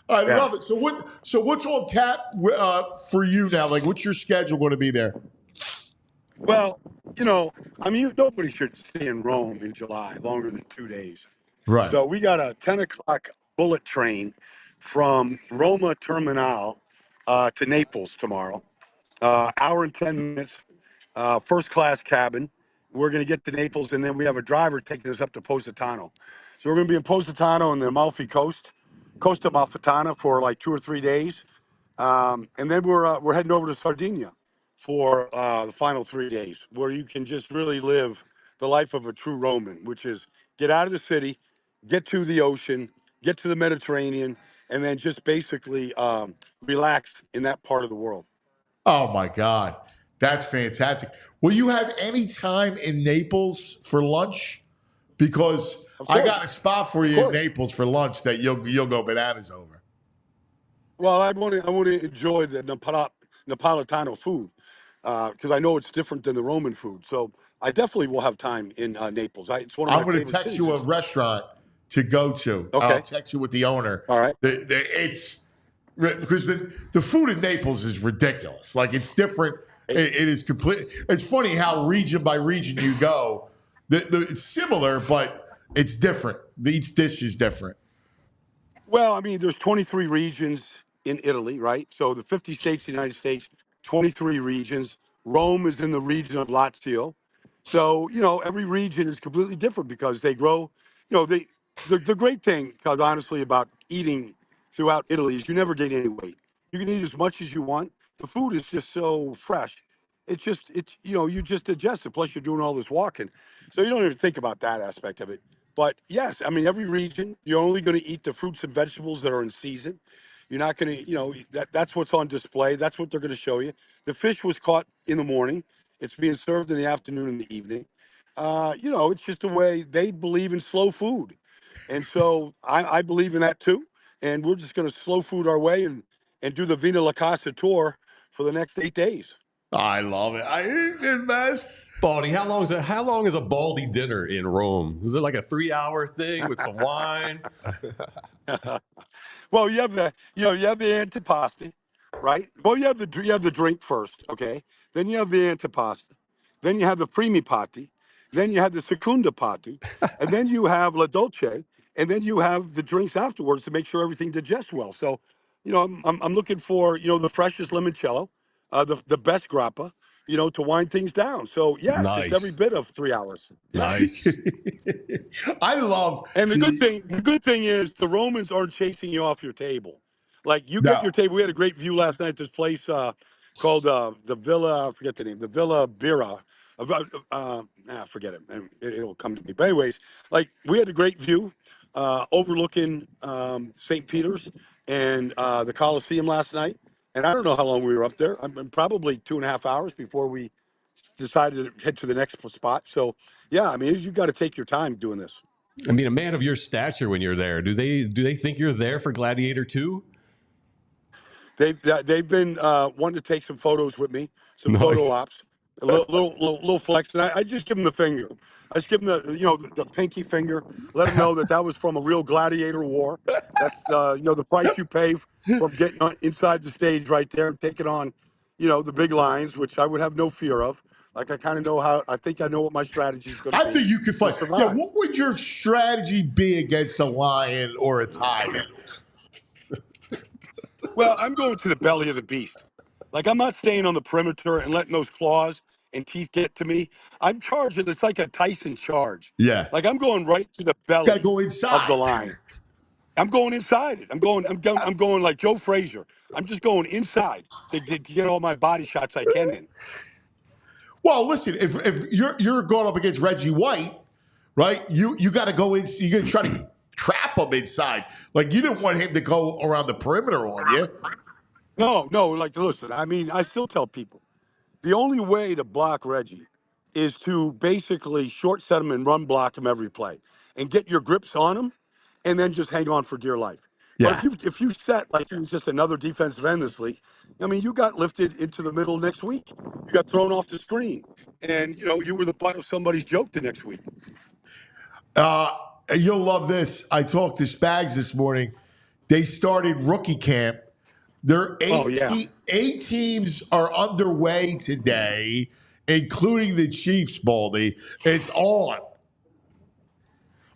I love it. So what's on tap for you now? Like, what's your schedule going to be there? Well, you know, I mean, nobody should stay in Rome in July longer than 2 days. Right. So we got a 10 o'clock bullet train from Roma Terminal to Naples tomorrow. Hour and 10 minutes, first class cabin. We're going to get to Naples, and then we have a driver taking us up to Positano. So we're going to be in Positano on the Amalfi Coast, Costa Amalfitana for like 2 or 3 days. And then we're heading over to Sardinia for the final 3 days, where you can just really live the life of a true Roman, which is get out of the city, get to the ocean, get to the Mediterranean, and then just basically relax in that part of the world. Oh my God, that's fantastic. Will you have any time in Naples for lunch? Because I got a spot for you in Naples for lunch that you'll go bananas over. Well, I want to enjoy the Napolitano food because I know it's different than the Roman food. So I definitely will have time in Naples. It's one of my I'm going to favorite text cities. you a restaurant to go to. Okay. I'll text you with the owner. All right. It's because the food in Naples is ridiculous. Like it's different. It is complete. It's funny how region by region you go. It's similar, but it's different. Each dish is different. Well, I mean, there's 23 regions in Italy, right? So the 50 states of the United States, 23 regions. Rome is in the region of Lazio. So, you know, every region is completely different because they grow, you know, the great thing, because honestly, about eating throughout Italy is you never gain any weight. You can eat as much as you want. The food is just so fresh. You know, you just digest it. Plus, you're doing all this walking. So you don't even think about that aspect of it. But yes, I mean, every region, you're only going to eat the fruits and vegetables that are in season. You're not going to, you know, that's what's on display. That's what they're going to show you. The fish was caught in the morning. It's being served in the afternoon and the evening. You know, it's just the way they believe in slow food. And so I believe in that too. And we're just going to slow food our way and do the Vina La Casa tour for the next 8 days. I love it. It's the best. Baldy, how long is a Baldy dinner in Rome? Is it like a 3-hour thing with some wine? Well, you have the antipasti, right? Well, you have the drink first, okay? Then you have the antipasti. Then you have the primi patti. Then you have the secunda patti, and then you have la dolce, and then you have the drinks afterwards to make sure everything digests well. So, you know, I'm looking for, you know, the freshest limoncello, the best grappa, you know, to wind things down. So yes, Nice. it's every bit of 3 hours. Nice. And the good thing is the Romans aren't chasing you off your table. Like you get your No. table. We had a great view last night at this place called the Villa. I forget the name. The Villa Bira. Forget it. It'll come to me. But anyways, like we had a great view overlooking St. Peter's and the Coliseum last night. And I don't know how long we were up there. I mean, probably 2.5 hours before we decided to head to the next spot. So yeah, I mean, you got to take your time doing this. I mean, a man of your stature when you're there, do they think you're there for Gladiator 2? They've been wanting to take some photos with me, some photo Nice. ops, a little flex, and I just give them the finger. I just give them the pinky finger. Let them know that was from a real gladiator war. That's the price you pay from getting inside the stage right there and taking on the big lions, which I would have no fear of. Like I kind of know how. I think I know what my strategy is going to I be. think you could to fight. Yeah, survive. what would your strategy be against a lion or a tiger? Well, I'm going to the belly of the beast. Like I'm not staying on the perimeter and letting those claws and teeth get to me. I'm charging. It's like a Tyson charge. Yeah. Like I'm going right to the Got to belly go of the inside. lion. I'm going inside it. I'm going like Joe Frazier. I'm just going inside to get all my body shots I can in. Well, listen, if you're going up against Reggie White, right? You got to go in. You got to try to trap him inside. Like you didn't want him to go around the perimeter on you. No. Like listen, I mean, I still tell people the only way to block Reggie is to basically short set him and run block him every play and get your grips on him and then just hang on for dear life. But Yeah. if you set like he was just another defensive end this league, I mean, you got lifted into the middle next week. You got thrown off the screen. And, you were the butt of somebody's joke the next week. You'll love this. I talked to Spags this morning. They started rookie camp. Their eight teams are underway today, including the Chiefs, Baldy. It's on.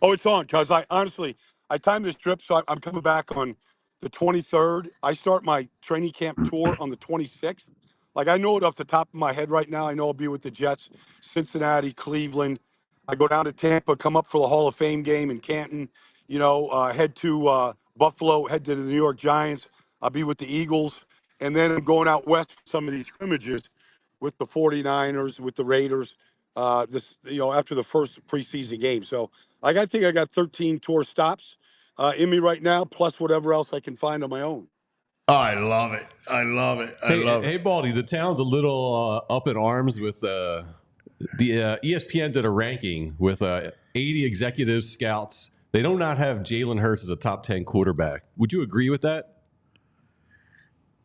Oh, it's on because I timed this trip, so I'm coming back on the 23rd. I start my training camp tour on the 26th. Like I know it off the top of my head right now. I know I'll be with the Jets, Cincinnati, Cleveland. I go down to Tampa, come up for the Hall of Fame game in Canton. Head to Buffalo, head to the New York Giants. I'll be with the Eagles, and then I'm going out west for some of these scrimmages with the 49ers, with the Raiders. After the first preseason game. So I think I got 13 tour stops in me right now, plus whatever else I can find on my own. I love it. I love it. Hey, Baldy, the town's a little up in arms with the ESPN did a ranking with 80 executive scouts. They do not have Jalen Hurts as a top 10 quarterback. Would you agree with that?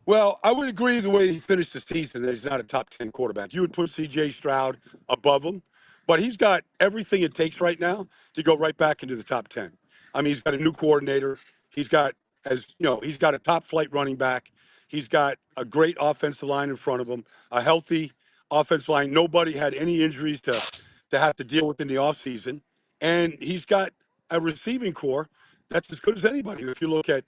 Well, I would agree the way he finished the season that he's not a top 10 quarterback. You would put C.J. Stroud above him, but he's got everything it takes right now to go right back into the top 10. I mean, he's got a new coordinator. He's got, he's got a top flight running back. He's got a great offensive line in front of him, a healthy offensive line. Nobody had any injuries to have to deal with in the offseason. And he's got a receiving core that's as good as anybody. If you look at,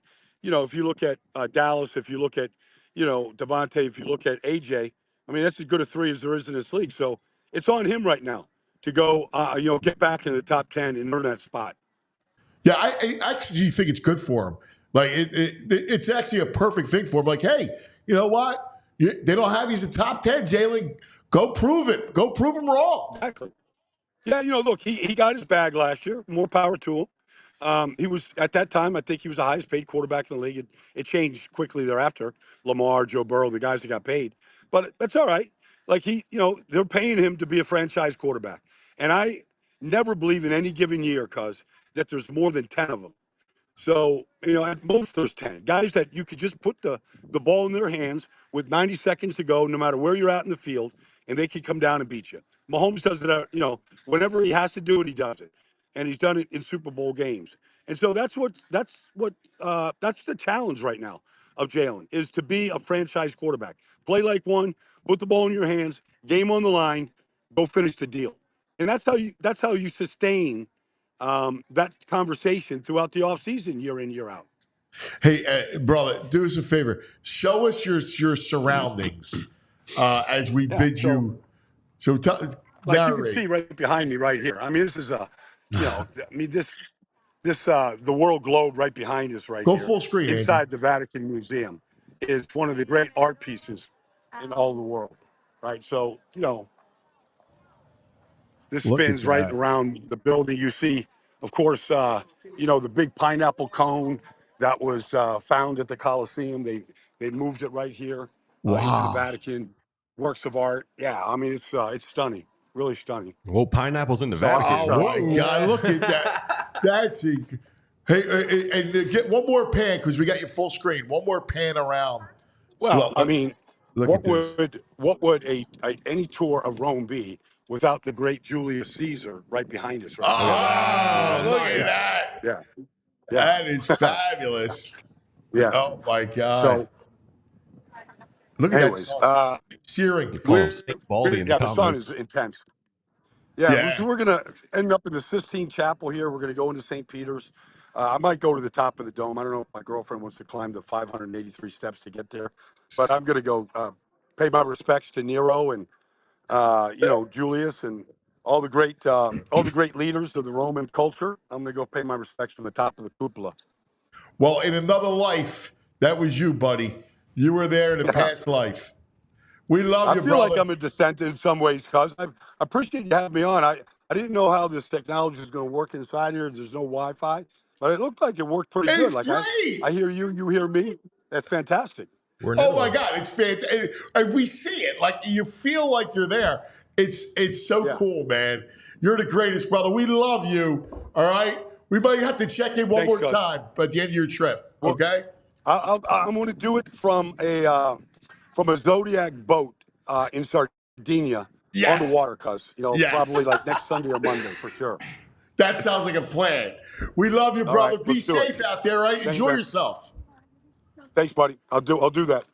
Dallas, if you look at, Devontae, if you look at AJ, I mean, that's as good a three as there is in this league. So it's on him right now to go, get back into the top 10 and earn that spot. Yeah, I actually think it's good for him. Like, it's actually a perfect thing for him. Like, hey, you know what? They don't have these in top 10, Jalen. Go prove it. Go prove them wrong. Exactly. Yeah, look, he got his bag last year. More power to him. He was, at that time, I think he was the highest paid quarterback in the league. It changed quickly thereafter. Lamar, Joe Burrow, the guys that got paid. But that's all right. Like they're paying him to be a franchise quarterback. And I never believe in any given year, that there's more than 10 of them. So, at most there's 10. Guys that you could just put the ball in their hands with 90 seconds to go, no matter where you're at in the field, and they can come down and beat you. Mahomes does it, whenever he has to do it, he does it. And he's done it in Super Bowl games. And so that's the challenge right now of Jalen, is to be a franchise quarterback. Play like one, put the ball in your hands, game on the line, go finish the deal. And that's how you sustain that conversation throughout the offseason, year in, year out. Hey, brother, do us a favor. Show us your surroundings as we bid you. So like you can see right behind me right here. I mean, this is this the world globe right behind us right Go here, full screen, Andy. inside the Vatican Museum, is one of the great art pieces in all the world, right? So, this Look at spins right that. around the building. You see, of course, the big pineapple cone that was found at the Colosseum. They moved it right here into the Wow. Vatican. Works of art. Yeah, I mean, it's stunning, really stunning. Well, pineapples in the So that's Vatican. just, Oh, my God. Look at that. That's a, hey, and get one more pan because we got you full screen. One more pan around. Well, I mean, look at this. what would any tour of Rome be without the great Julius Caesar right behind us? Right Oh, there? look at that. Yeah, That is fabulous. yeah. Oh, my God. So, Look at anyways, that. Searing. Call him Saint Baldy in the the sun comments. is intense. Yeah, Yeah. we're gonna end up in the Sistine Chapel here. We're gonna go into St. Peter's. I might go to the top of the dome. I don't know if my girlfriend wants to climb the 583 steps to get there, but I'm gonna go pay my respects to Nero and Julius and all the great leaders of the Roman culture. I'm gonna go pay my respects from the top of the cupola. Well, in another life, that was you, buddy. You were there in a past life. We love I you, feel like brother. I'm a descendant in some ways, cuz I appreciate you having me on. I didn't know how this technology is going to work inside here. There's no Wi-Fi, but it looked like it worked pretty good. It's Like great. I hear you, you hear me. That's fantastic. Oh my God, it's fantastic! And we see it, like you feel like you're there. It's so cool, man. You're the greatest, brother. We love you. All right, we might have to check in one more time at the end of your trip. Okay? I'm going to do it from a Zodiac boat in Sardinia on the water, cuz probably like next Sunday or Monday for sure. That sounds like a plan. We love you, All brother. right, Be let's do safe it. out there, right? Thank you, Enjoy man. yourself. Thanks, buddy. I'll do that.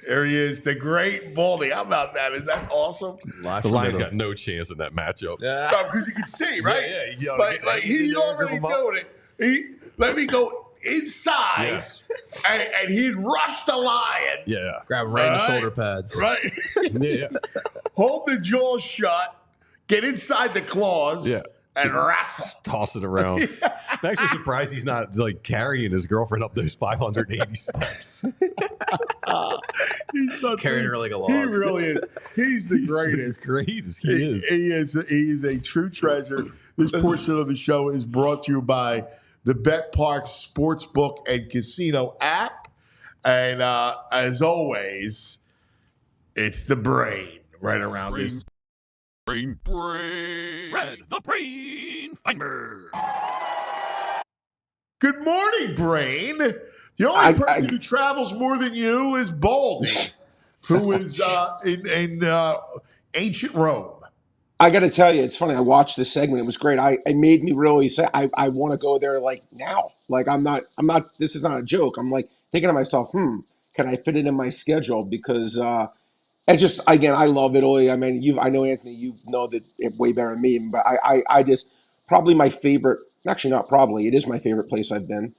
There he is, the great Baldy. How about that? Is that awesome? The Lions got no chance in that matchup. Yeah. Because you can see, right? Yeah. Like he's already doing it. Let me go inside, and he'd rush the lion. Yeah. Grab random shoulder pads. Right? Yeah. Hold the jaws shut, get inside the claws, and wrestle. Just toss it around. I'm actually surprised he's not like carrying his girlfriend up those 580 steps. He's carrying her like a log. He really is. He's the greatest. Greatest. He is. He is a true treasure. This portion of the show is brought to you by the Bet Park Sportsbook and Casino app. And as always, it's the brain right around this. Brain. Red, the brain finder. Good morning, Brain. The only person who travels more than you is Baldy, who is in ancient Rome. I got to tell you, it's funny. I watched this segment. It was great. It made me really say, I want to go there like now. Like I'm not, this is not a joke. I'm like thinking to myself, can I fit it in my schedule? Because and just, again, I love Italy. I mean, I know, Anthony, you know that way better than me, but I just, probably my favorite, actually not probably, it is my favorite place I've been.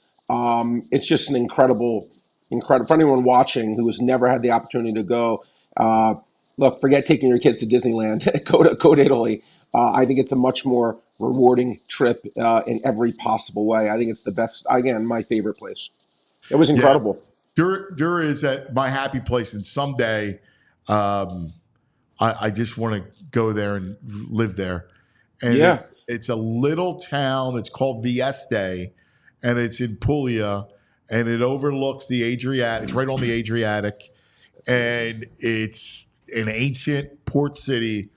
It's just an incredible, for anyone watching who has never had the opportunity to go, look, forget taking your kids to Disneyland, go to Italy. I think it's a much more rewarding trip in every possible way. I think it's the best, again, my favorite place. It was incredible. There is my happy place, and someday I just want to go there and live there. And it's a little town. It's called Vieste, and it's in Puglia, and it overlooks the Adriatic. It's right on the Adriatic, and it's an ancient port city,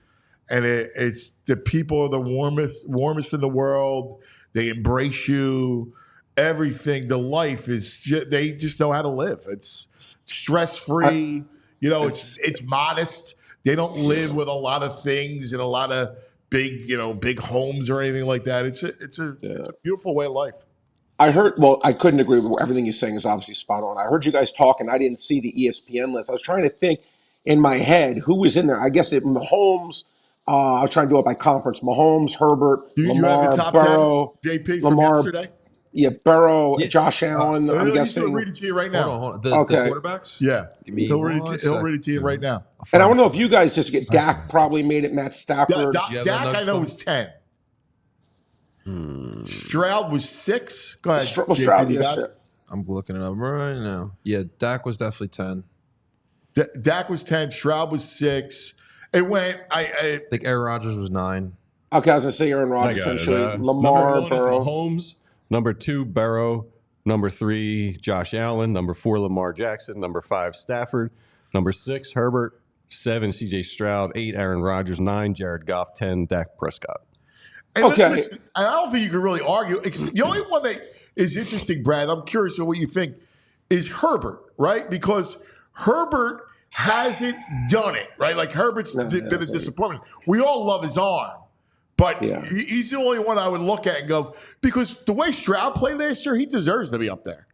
and it's the people are the warmest in the world. They embrace you. Everything, the life is they just know how to live. It's stress free. It's modest. They don't live with a lot of things and a lot of big homes or anything like that. It's a beautiful way of life. I heard. Well, I couldn't agree with everything you're saying. Is obviously spot on. I heard you guys talking. I didn't see the ESPN list. I was trying to think in my head who was in there. I guess Mahomes. I was trying to do it by conference. Mahomes, Herbert, Lamar, you have the top Burrow, 10, JP, from Lamar, yesterday? Yeah, Burrow, Josh Allen. I'm guessing. He'll read it to you right now. Hold on. The quarterbacks? Yeah. He'll read it to you right now. And I don't know if you guys just get Dak probably made it. Matt Stafford. Dak I know is 10. Stroud was 6. Go ahead. Stroud, you yes, got sir. it? I'm looking it up right now. Yeah, Dak was definitely 10. Dak was 10. Stroud was 6. It went. I think Aaron Rodgers was 9. Okay, I was going to say Aaron Rodgers, I got it. potentially. Lamar, number 1 Burrow. is Mahomes. Number 2, Burrow. Number 3, Josh Allen. Number 4, Lamar Jackson. Number 5, Stafford. Number 6, Herbert. 7, C.J. Stroud. 8, Aaron Rodgers. 9, Jared Goff. 10, Dak Prescott. And listen, I don't think you can really argue. The only one that is interesting, Brad, I'm curious of what you think, is Herbert, right? Because Herbert hasn't done it, right? Like Herbert's been a disappointment. We all love his arm, but he's the only one I would look at and go, because the way Stroud played last year, he deserves to be up there.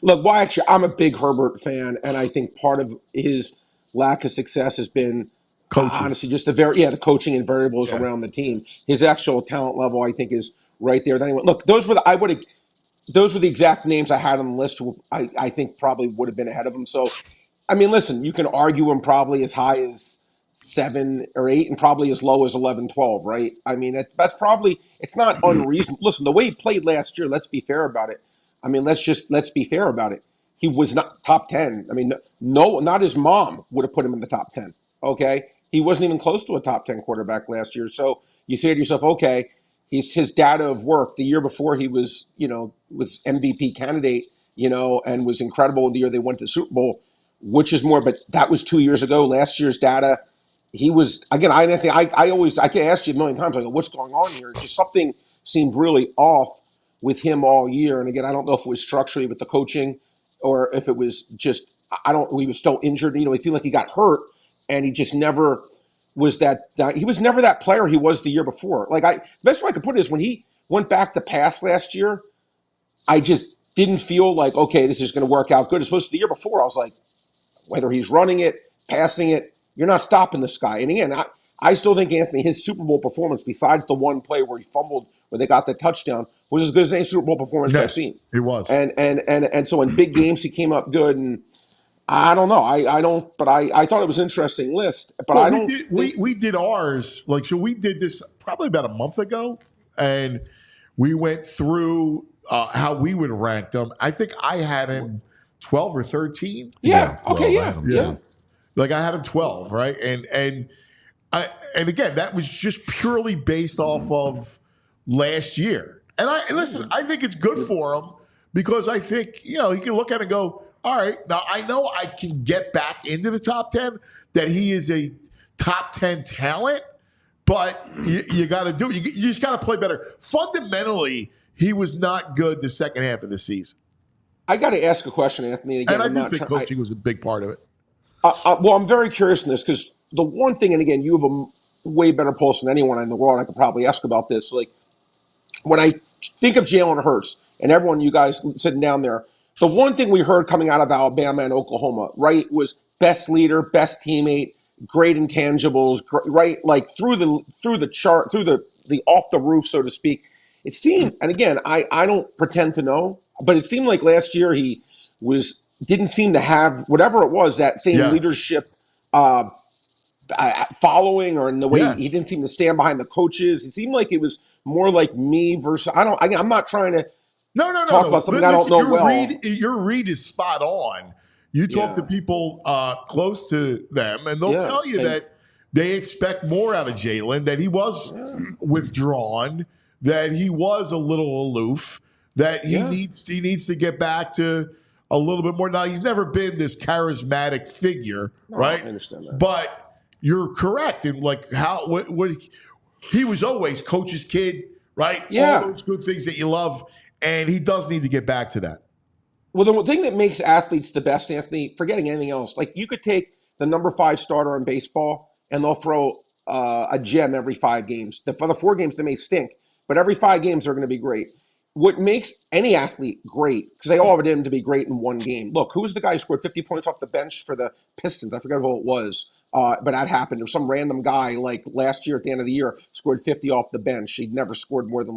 Look, actually, I'm a big Herbert fan, and I think part of his lack of success has been honestly just the coaching and variables around the team. His actual talent level, I think, is right there. Anyway, look, those were the exact names I had on the list. Who I think probably would have been ahead of him. So, I mean, listen, you can argue him probably as high as 7 or 8 and probably as low as 11, 12, right? I mean, that's probably, it's not unreasonable. Listen, the way he played last year, let's be fair about it. I mean, let's be fair about it. He was not top 10. I mean, no, not his mom would have put him in the top 10. Okay. He wasn't even close to a top 10 quarterback last year. So you say to yourself, okay, his data of work the year before he was, was MVP candidate, and was incredible the year they went to the Super Bowl, which is more, but that was 2 years ago. Last year's data, he was, again, I can ask you a million times, I go, what's going on here? Just something seemed really off with him all year. And again, I don't know if it was structurally with the coaching or if it was just, he was so injured. It seemed like he got hurt and he just never was he was never that player he was the year before. The best way I could put it is when he went back to pass last year, I just didn't feel like, okay, this is going to work out good. As opposed to the year before, I was like, whether he's running it, passing it, you're not stopping this guy. And again, I still think, Anthony, his Super Bowl performance, besides the one play where he fumbled, where they got the touchdown, was as good as any Super Bowl performance I've seen. It was. And so in big games, he came up good. And I don't know. I thought it was an interesting list. But we did ours. So we did this probably about a month ago, and we went through how we would rank them. I think I had him 12 or 13. Yeah. Okay. Yeah. Like I had him 12, right? And again, that was just purely based off of last year. And listen, I think it's good for him because I think, he can look at it and go, all right, now I know I can get back into the top 10, that he is a top 10 talent, but you got to do it. You just got to play better. Fundamentally, he was not good the second half of the season. I got to ask a question, Anthony. Again, and I do think coaching was a big part of it. Well, I'm very curious in this because the one thing, and again, you have a way better pulse than anyone in the world. I could probably ask about this. Like when I think of Jalen Hurts and everyone, you guys sitting down there, the one thing we heard coming out of Alabama and Oklahoma, right, was best leader, best teammate, great intangibles, right, like through the chart, through the off the roof, so to speak. It seemed, and again, I don't pretend to know, but it seemed like last year he didn't seem to have whatever it was, that same leadership following, or in the way he didn't seem to stand behind the coaches. It seemed like it was more like me versus I'm not trying to talk about something I don't know your read is spot on. You talk to people close to them, and they'll tell you that they expect more out of Jalen, that he was withdrawn, that he was a little aloof, that he needs to get back to a little bit more. Now, he's never been this charismatic figure, right? I understand that. But you're correct in what he was always coach's kid, right? Yeah. All those good things that you love, and he does need to get back to that. Well, the thing that makes athletes the best, Anthony, forgetting anything else, like you could take the number 5 starter in baseball and they'll throw a gem every 5 games. For the 4 games, they may stink, but every 5 games are going to be great. What makes any athlete great, because they all have it in to be great in one game. Look, who was the guy who scored 50 points off the bench for the Pistons? I forget who it was, but that happened. There was some random guy like last year at the end of the year scored 50 off the bench. He'd never scored more than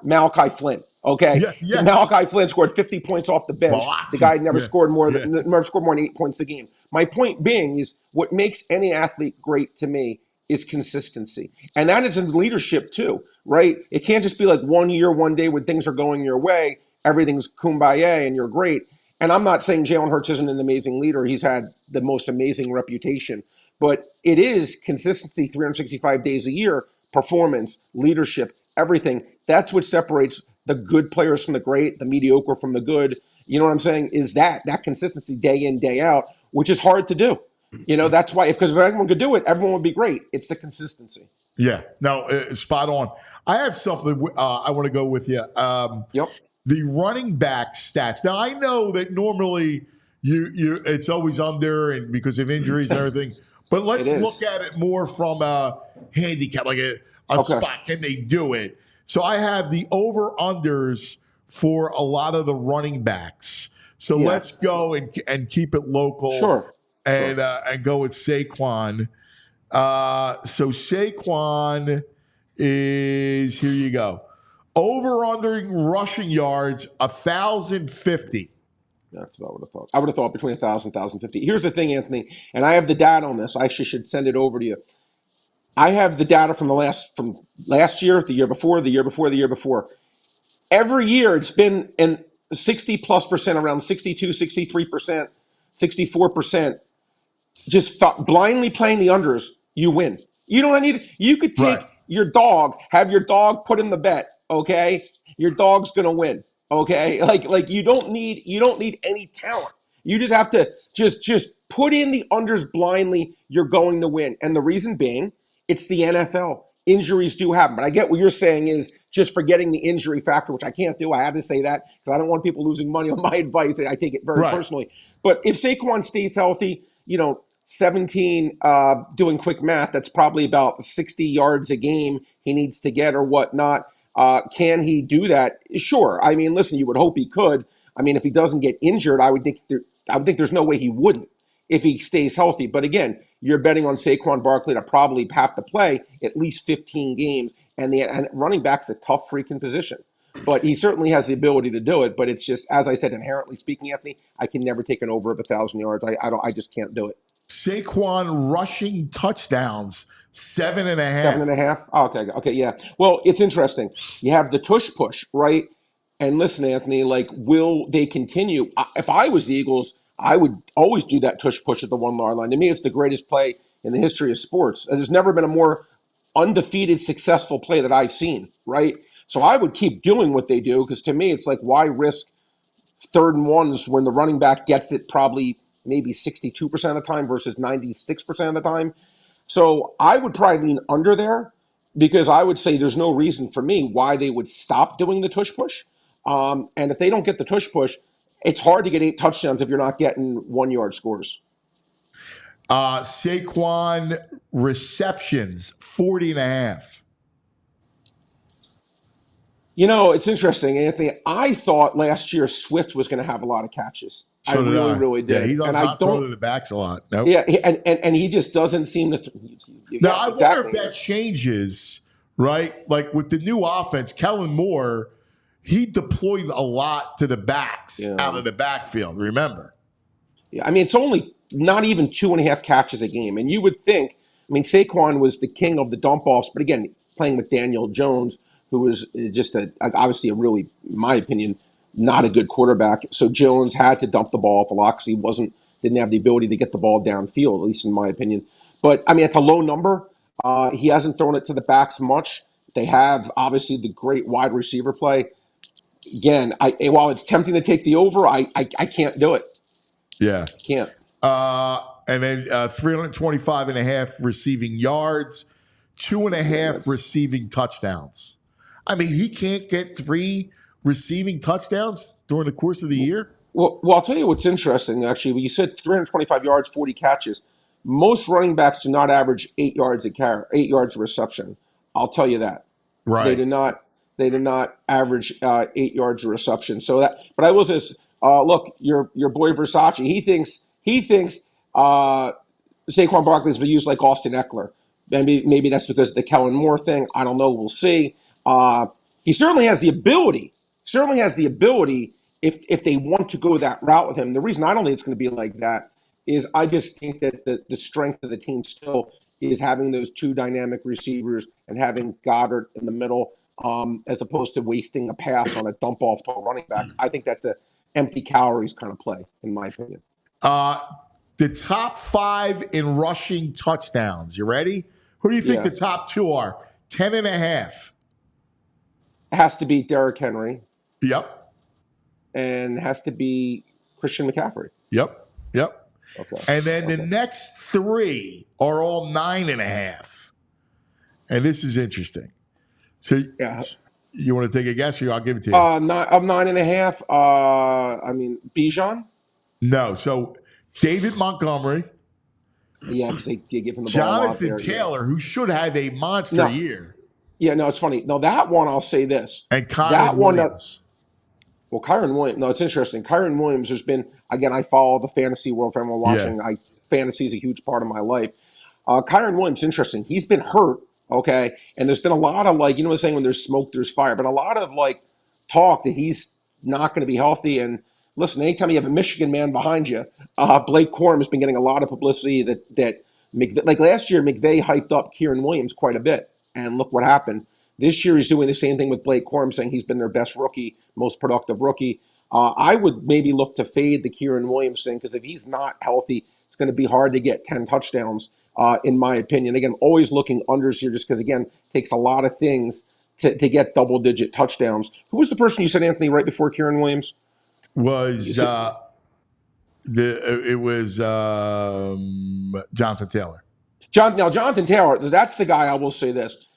Malachi Flynn. Okay, Malachi Flynn scored 50 points off the bench. The guy never scored more than 8 points a game. My point being is what makes any athlete great to me is consistency. And that is in leadership too, right? It can't just be like 1 year, 1 day when things are going your way, everything's kumbaya and you're great. And I'm not saying Jalen Hurts isn't an amazing leader. He's had the most amazing reputation. But it is consistency 365 days a year, performance, leadership, everything. That's what separates the good players from the great, the mediocre from the good. You know what I'm saying? Is that consistency day in, day out, which is hard to do. You know, that's why, because if everyone could do it, everyone would be great. It's the consistency. Yeah, no, spot on. I have something I want to go with you. Yep. The running back stats. Now, I know that normally you it's always under and because of injuries and everything, but let's look at it more from a handicap, like a spot. Can they do it? So I have the over-unders for a lot of the running backs. So let's go and keep it local. Sure. And go with Saquon. So Saquon is, here you go. Over-under rushing yards, 1,050. That's about what I thought. I would have thought between 1,000 and 1,050. Here's the thing, Anthony, and I have the data on this. I actually should send it over to you. I have the data from last year, the year before, the year before, the year before. Every year it's been in 60+%, around 62, 63%, 64%. Just blindly playing the unders, you win. You don't need. You could take your dog, have your dog put in the bet. Okay, your dog's gonna win. Okay, like you don't need any talent. You just have to just put in the unders blindly. You're going to win, and the reason being, it's the NFL. Injuries do happen, but I get what you're saying is just forgetting the injury factor, which I can't do. I had to say that because I don't want people losing money on my advice. I take it very personally. But if Saquon stays healthy, 17, doing quick math, that's probably about 60 yards a game he needs to get or whatnot. Can he do that? Sure. I mean, listen, you would hope he could. I mean, if he doesn't get injured, I would think there's no way he wouldn't if he stays healthy. But again, you're betting on Saquon Barkley to probably have to play at least 15 games, and running back's a tough freaking position. But he certainly has the ability to do it. But it's just, as I said, inherently speaking, Anthony, I can never take an over of 1,000 yards. I just can't do it. Saquon rushing touchdowns, 7.5. 7.5? Oh, okay, yeah. Well, it's interesting. You have the tush push, right? And listen, Anthony, will they continue? If I was the Eagles, I would always do that tush push at the 1 yard line. To me, it's the greatest play in the history of sports. And there's never been a more undefeated, successful play that I've seen, right? So I would keep doing what they do because to me, it's like, why risk 3rd and 1s when the running back gets it probably maybe 62% of the time versus 96% of the time. So I would probably lean under there because I would say there's no reason for me why they would stop doing the tush push. And if they don't get the tush push, it's hard to get 8 touchdowns if you're not getting 1 yard scores. Saquon receptions, 40.5. It's interesting, Anthony. I thought last year Swift was going to have a lot of catches. So I really did. Yeah, he does not throw to the backs a lot. Nope. Yeah, and he just doesn't seem to. Now, I wonder if that changes, right? Like with the new offense, Kellen Moore, he deployed a lot to the backs out of the backfield, remember? Yeah, I mean, it's only not even 2.5 catches a game. And you would think, Saquon was the king of the dump offs, but again, playing with Daniel Jones, who was just obviously a really, in my opinion, not a good quarterback. So Jones had to dump the ball off a lot because he didn't have the ability to get the ball downfield, at least in my opinion. But it's a low number. He hasn't thrown it to the backs much. They have obviously the great wide receiver play. Again, while it's tempting to take the over, I can't do it. Yeah, can't. And then 325.5 receiving yards, 2.5 receiving touchdowns. He can't get 3 receiving touchdowns during the course of the year? Well, I'll tell you what's interesting, actually. You said 325 yards, 40 catches. Most running backs do not average 8 yards a carry, 8 yards a reception. I'll tell you that. Right. They do not average 8 yards a reception. But I will say this, look, your boy Versace, he thinks Saquon Barkley's been used like Austin Eckler. Maybe that's because of the Kellen Moore thing. I don't know. We'll see. He certainly has the ability. If they want to go that route with him. The reason I don't think it's going to be like that is I just think that the strength of the team still is having those two dynamic receivers and having Goddard in the middle, as opposed to wasting a pass on a dump off to a running back. I think that's a empty calories kind of play, in my opinion. The top 5 in rushing touchdowns. You ready? Who do you think the top 2 are? 10.5. It has to be Derrick Henry. Yep. And has to be Christian McCaffrey. Yep. Okay. And then the next 3 are all 9.5. And this is interesting. So you want to take a guess, or I'll give it to you? Of 9.5. I mean, Bijan. No. So David Montgomery. Yeah, because they give him the ball. Jonathan Taylor, who should have a monster year. Yeah, no, it's funny. No, that one I'll say this. And Kyron Williams. Well, Kyron Williams. No, it's interesting. Kyron Williams has been, again, I follow the fantasy world for everyone watching. Fantasy is a huge part of my life. Kyron Williams, interesting. He's been hurt, okay? And there's been a lot of, like, you know what I'm saying, when there's smoke, there's fire. But a lot of, like, talk that he's not going to be healthy. And listen, anytime you have a Michigan man behind you, Blake Corum has been getting a lot of publicity that like last year, McVay hyped up Kyron Williams quite a bit. And look what happened. This year, he's doing the same thing with Blake Corum, saying he's been their best rookie, most productive rookie. I would maybe look to fade the Kyron Williams thing, because if he's not healthy, it's going to be hard to get 10 touchdowns, in my opinion. Again, always looking unders here, just because, again, it takes a lot of things to get double-digit touchdowns. Who was the person you said, Anthony, right before Kyron Williams? It was Jonathan Taylor. Jonathan Taylor, that's the guy. I will say this.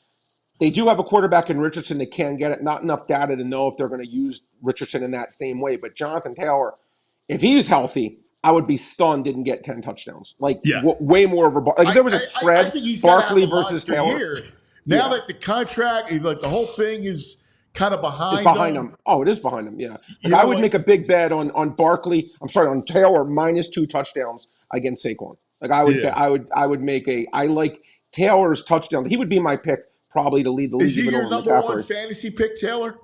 They do have a quarterback in Richardson that can get it. Not enough data to know if they're going to use Richardson in that same way. But Jonathan Taylor, if he's healthy, I would be stunned didn't get 10 touchdowns. Way more over. Like, if there was a spread, I think he's Barkley versus Taylor. Year. Now that the contract, like the whole thing is kind of behind him. Oh, it is behind him, yeah. I would make a big bet on Barkley. On Taylor -2 touchdowns against Saquon. Like I would, I would make I like Taylor's touchdown. He would be my pick probably to lead the league. Is he your number one fantasy pick, Taylor?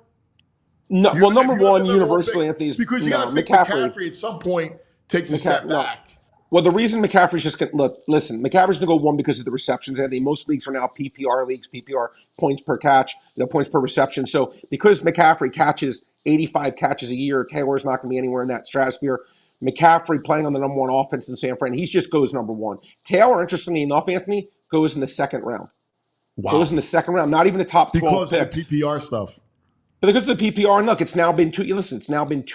No, well, number one universally, Anthony's because you got to think McCaffrey at some point takes a step back. Well, the reason McCaffrey's just going to listen, McCaffrey's going to go 1 because of the receptions. Anthony, most leagues are now PPR leagues, PPR points per catch, points per reception. So because McCaffrey catches 85 catches a year, Taylor's not going to be anywhere in that stratosphere. McCaffrey playing on the number 1 offense in San Fran, he just goes number 1. Taylor, interestingly enough, Anthony, goes in the second round. Wow. Goes in the second round, not even the top 12 because pick. of the PPR stuff. But because of the PPR, and look, it's now been 2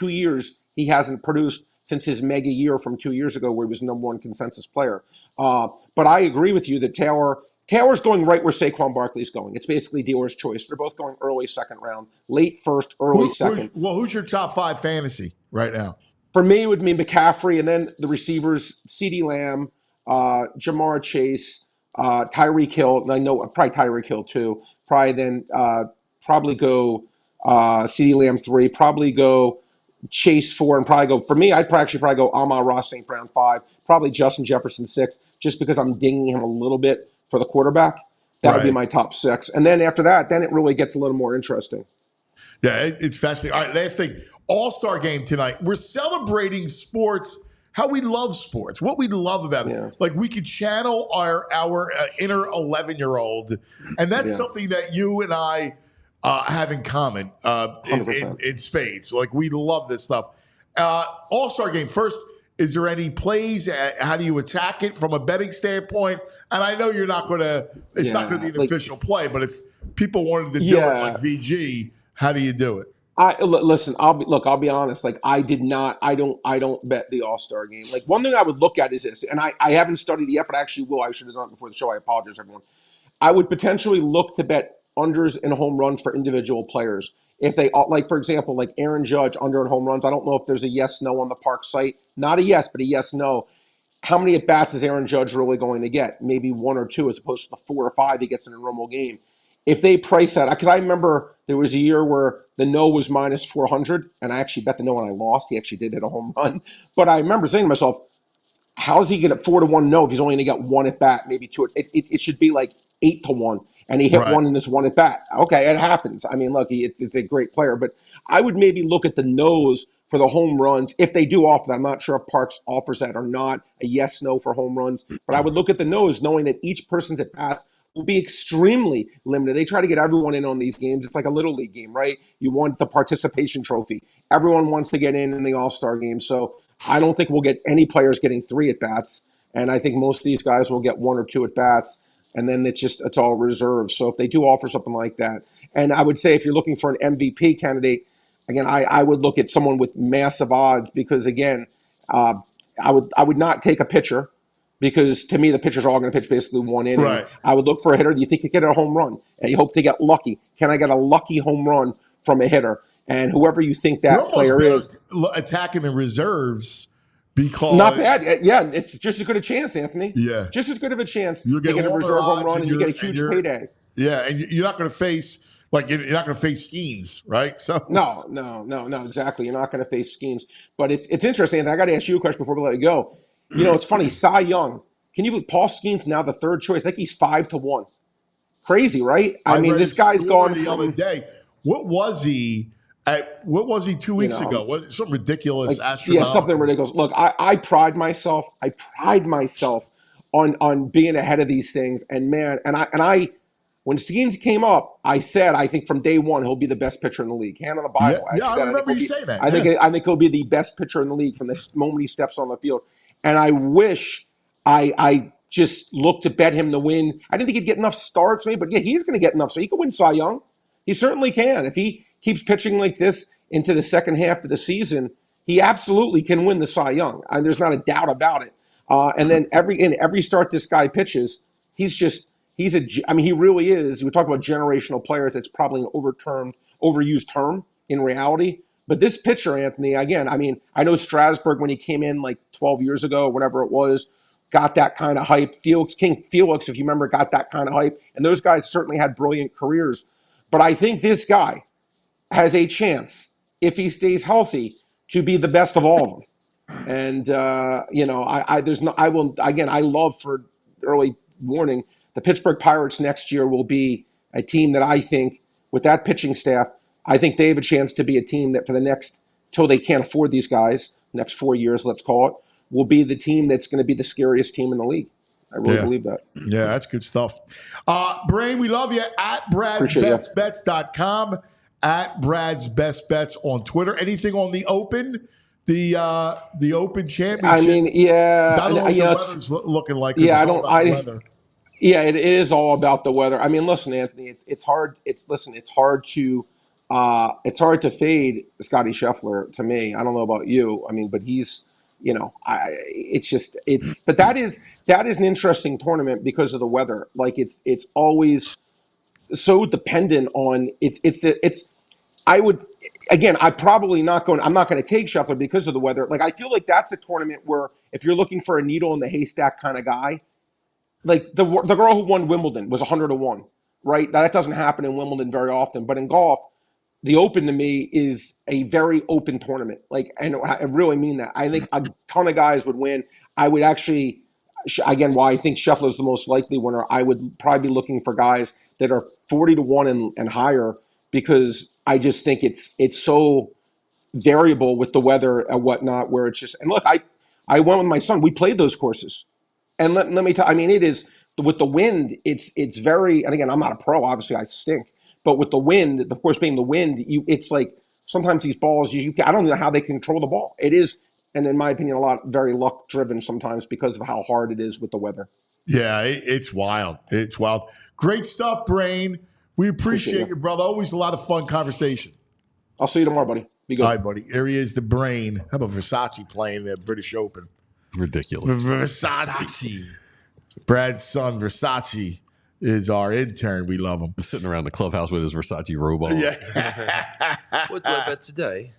years he hasn't produced since his mega year from 2 years ago where he was the number 1 consensus player. But I agree with you that Taylor's going right where Saquon Barkley's going. It's basically dealer's choice. They're both going early second round, late first, early second. Who's your top 5 fantasy right now? For me, it would be McCaffrey, and then the receivers, CeeDee Lamb, Jamar Chase, Tyreek Hill. And I know probably Tyreek Hill too. Probably then probably go CeeDee Lamb 3, probably go Chase 4, and probably go, for me, I'd probably go Amon-Ra St. Brown 5, probably Justin Jefferson 6, just because I'm dinging him a little bit for the quarterback. That would be my top 6. And then after that, then it really gets a little more interesting. Yeah, it's fascinating. All right, last thing. All-Star game tonight. We're celebrating sports, how we love sports, what we love about it. Yeah. Like we could channel our inner 11-year-old, and that's something that you and I have in common in spades. Like we love this stuff. All-Star game. First, is there any plays? How do you attack it from a betting standpoint? And I know you're not going to. It's not going to be an official play, but if people wanted to do it like VG, how do you do it? Listen. I'll be honest. Like I don't bet the All-Star game. Like one thing I would look at is this, and I haven't studied it yet, but I actually will. I should have done it before the show. I apologize, everyone. I would potentially look to bet unders and home runs for individual players. If they, like for example, like Aaron Judge under and home runs. I don't know if there's a yes/no on the Park site. Not a yes, but a yes/no. How many at bats is Aaron Judge really going to get? Maybe 1 or 2, as opposed to the 4 or 5 he gets in a normal game. If they price that, because I remember there was a year where the no was -400, and I actually bet the no and I lost. He actually did hit a home run. But I remember thinking to myself, how is he going to 4-1 no if he's only going to get 1 at bat, maybe 2? It should be like 8-1, and he hit 1 in this 1 at bat. Okay, it happens. I mean, look, it's a great player, but I would maybe look at the no's for the home runs, if they do offer that. I'm not sure if Parks offers that or not, a yes, no for home runs. But I would look at the no's knowing that each person's at bats will be extremely limited. They try to get everyone in on these games. It's like a little league game, right? You want the participation trophy. Everyone wants to get in the All-Star game. So I don't think we'll get any players getting 3 at-bats. And I think most of these guys will get 1 or 2 at-bats. And then it's all reserved. So if they do offer something like that, and I would say if you're looking for an MVP candidate, again, I would look at someone with massive odds because, again, I would not take a pitcher because, to me, the pitchers are all going to pitch basically 1 inning. Right. I would look for a hitter. You think you get a home run, and you hope to get lucky. Can I get a lucky home run from a hitter? And whoever you think that player is, attack him in reserves because not bad. Yeah, it's just as good a chance, Anthony. Yeah, just as good of a chance. You get a reserve home run, and you get a huge payday. Yeah, and you're not going to face. You're not going to face Skeens, right? So no, exactly. You're not going to face Skeens. But it's interesting. I got to ask you a question before we let you go. You know, it's funny. Cy Young. Can you believe Paul Skeens now the 3rd choice? I think he's 5-1. Crazy, right? I mean, this guy's gone the other day. What was he 2 weeks ago? What, something ridiculous, astronomical. Yeah, something ridiculous. Look, I pride myself on being ahead of these things. And man, and I. When Skeens came up, I said I think from day one he'll be the best pitcher in the league. Hand on the Bible. Yeah, I remember you saying that. I think he'll be the best pitcher in the league from the moment he steps on the field. And I wish I just looked to bet him to win. I didn't think he'd get enough starts, maybe, but yeah, he's going to get enough so he could win Cy Young. He certainly can. If he keeps pitching like this into the second half of the season, he absolutely can win the Cy Young. And there's not a doubt about it. And then every start this guy pitches, he really is. We talk about generational players. It's probably an overused term in reality. But this pitcher, Anthony, again, I mean, I know Strasburg when he came in like 12 years ago, or whatever it was, got that kind of hype. King Felix, if you remember, got that kind of hype. And those guys certainly had brilliant careers. But I think this guy has a chance, if he stays healthy, to be the best of all of them. And, I love, for early warning, the Pittsburgh Pirates next year will be a team that I think, with that pitching staff, I think they have a chance to be a team that for the next, till they can't afford these guys, next 4 years, let's call it, will be the team that's going to be the scariest team in the league. I really believe that. Yeah, that's good stuff. Brain, we love you. At Brad'sBestBets.com, at Brad's Best Bets on Twitter. Anything on the Open? The Open Championship? I mean, yeah. I don't know what the weather's looking like. Weather. Yeah, it is all about the weather. I mean, listen, Anthony, it's hard. It's hard to fade Scotty Scheffler to me. I don't know about you. I mean, but he's, but that is an interesting tournament because of the weather. Like it's always so dependent on I'm not going to take Scheffler because of the weather. Like I feel like that's a tournament where if you're looking for a needle in the haystack kind of guy. Like the girl who won Wimbledon was 100-1, right? That doesn't happen in Wimbledon very often. But in golf, the Open to me is a very open tournament. Like, and I really mean that. I think a ton of guys would win. I would actually, again, why I think Scheffler is the most likely winner. I would probably be looking for guys that are 40-1 and higher because I just think it's so variable with the weather and whatnot. Where it's just, and look, I went with my son. We played those courses. And let me tell you, I mean, it is, with the wind, it's very, and again, I'm not a pro, obviously I stink, but with the wind, of course, being the wind, it's like sometimes these balls, I don't know how they control the ball. It is, and in my opinion, very luck driven sometimes because of how hard it is with the weather. Yeah, it's wild. It's wild. Great stuff, Brain. We appreciate you, brother. Always a lot of fun conversation. I'll see you tomorrow, buddy. Be good. All right, buddy. Here he is, the Brain. How about Versace playing the British Open? Ridiculous. Versace. Brad's son, Versace, is our intern. We love him. Sitting around the clubhouse with his Versace robe on. Yeah. What do I bet today?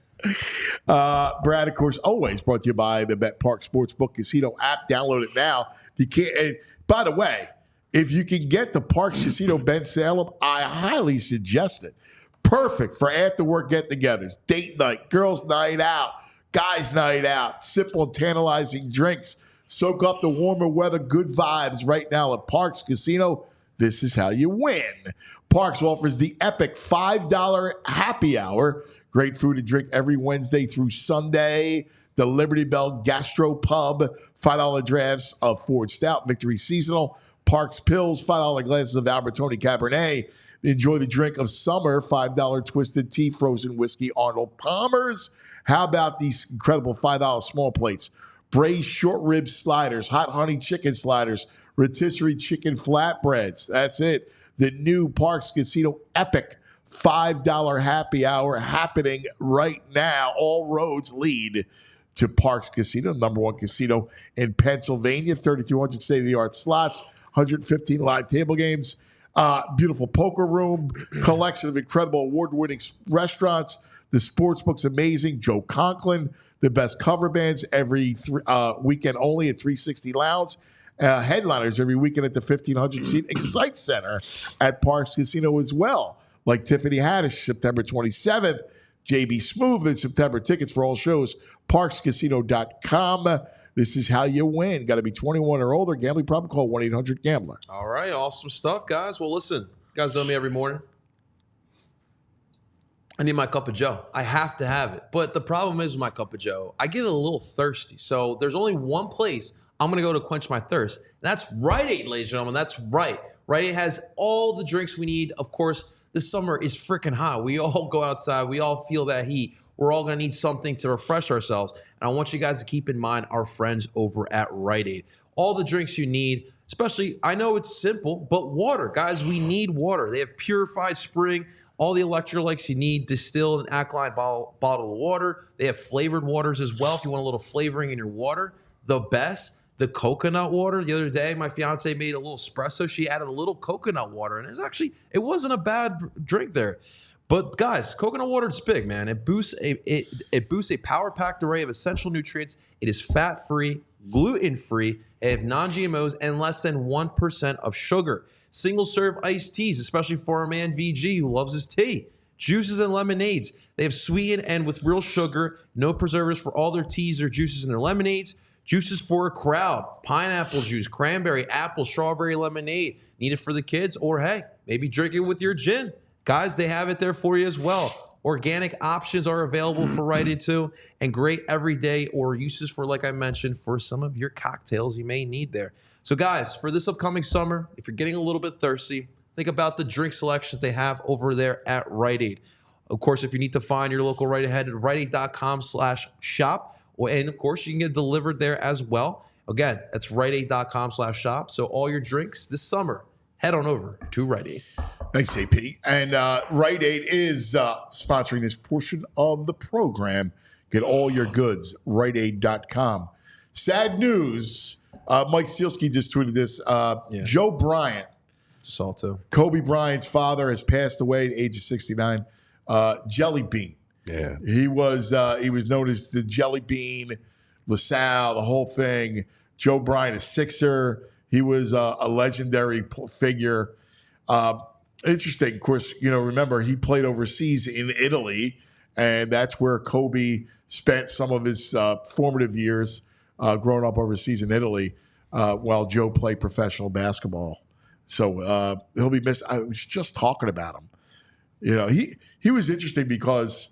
Brad, of course, always brought to you by the Bet Park Sportsbook Casino app. Download it now. You can't. And by the way, if you can get the Parks Casino Ben Salem, I highly suggest it. Perfect for after-work get-togethers, date night, girls' night out, guys' night out, sip on tantalizing drinks, soak up the warmer weather, good vibes right now at Parks Casino. This is how you win. Parks offers the epic $5 happy hour. Great food and drink every Wednesday through Sunday. The Liberty Bell Gastro Pub, $5 drafts of Ford Stout, Victory Seasonal, Parks Pills, $5 glasses of Albertoni Cabernet. Enjoy the drink of summer, $5 Twisted Tea, frozen whiskey, Arnold Palmer's. How about these incredible $5 small plates? Braised short rib sliders, hot honey chicken sliders, rotisserie chicken flatbreads. That's it. The new Parks Casino Epic $5 happy hour happening right now. All roads lead to Parks Casino, #1 casino in Pennsylvania. 3,200 state-of-the-art slots, 115 live table games, beautiful poker room, collection of incredible award-winning restaurants. The sportsbook's amazing. Joe Conklin, the best cover bands every weekend only at 360 Lounge. Headliners every weekend at the 1,500-seat Excite Center at Parks Casino as well. Like Tiffany Haddish, September 27th. JB Smoove in September. Tickets for all shows, parkscasino.com. This is how you win. Got to be 21 or older. Gambling problem? Call 1-800-GAMBLER. All right, awesome stuff, guys. Well, listen, you guys know me every morning. I need my cup of Joe. I have to have it. But the problem is with my cup of Joe, I get a little thirsty. So there's only one place I'm going to go to quench my thirst. And that's Rite Aid, ladies and gentlemen. That's right. Rite Aid has all the drinks we need. Of course, this summer is freaking hot. We all go outside. We all feel that heat. We're all going to need something to refresh ourselves. And I want you guys to keep in mind our friends over at Rite Aid. All the drinks you need, especially, I know it's simple, but water. Guys, we need water. They have purified spring, all the electrolytes you need, distilled and alkaline bottle of water. They have flavored waters as well if you want a little flavoring in your water. The best, the coconut water. The other day, my fiance made a little espresso. She added a little coconut water, and it wasn't a bad drink there. But guys, coconut water is big, man. It boosts a power-packed array of essential nutrients. It is fat-free, gluten-free. They have non-GMOs and less than 1% of sugar. Single-serve iced teas, especially for our man VG who loves his tea. Juices and lemonades. They have sweetened and with real sugar, no preservatives for all their teas or juices and their lemonades. Juices for a crowd, pineapple juice, cranberry, apple, strawberry lemonade. Need it for the kids? Or hey, maybe drink it with your gin. Guys, they have it there for you as well. Organic options are available for Rite Aid too, and great everyday or uses for, like I mentioned, for some of your cocktails you may need there. So guys, for this upcoming summer, if you're getting a little bit thirsty, think about the drink selections they have over there at Rite Aid. Of course, if you need to find your local Rite Aid, head to riteaid.com/shop. And of course, you can get delivered there as well. Again, that's riteaid.com/shop. So all your drinks this summer, head on over to Rite Aid. Thanks, JP. And Rite Aid is sponsoring this portion of the program. Get all your goods, riteaid.com. Sad news. Mike Sealski just tweeted this. Joe Bryant, saw too. Kobe Bryant's father, has passed away at the age of 69. Jelly Bean. Yeah. He was known as the Jelly Bean, LaSalle, the whole thing. Joe Bryant, a Sixer. He was a legendary figure. Interesting, of course, remember he played overseas in Italy, and that's where Kobe spent some of his formative years growing up overseas in Italy while Joe played professional basketball. So he'll be missed. I was just talking about him. He was interesting because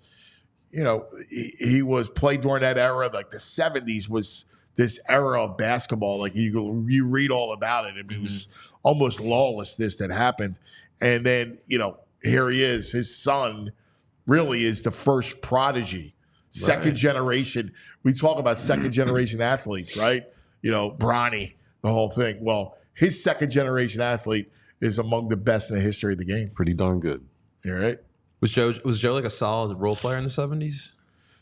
he was played during that era, like the 70s was this era of basketball. Like you read all about it. I mean, it was almost lawlessness that happened. And then, here he is. His son really is the first prodigy, second generation. We talk about second generation athletes, right? Bronny, the whole thing. Well, his second generation athlete is among the best in the history of the game. Pretty darn good. All right. Was Joe like a solid role player in the 70s?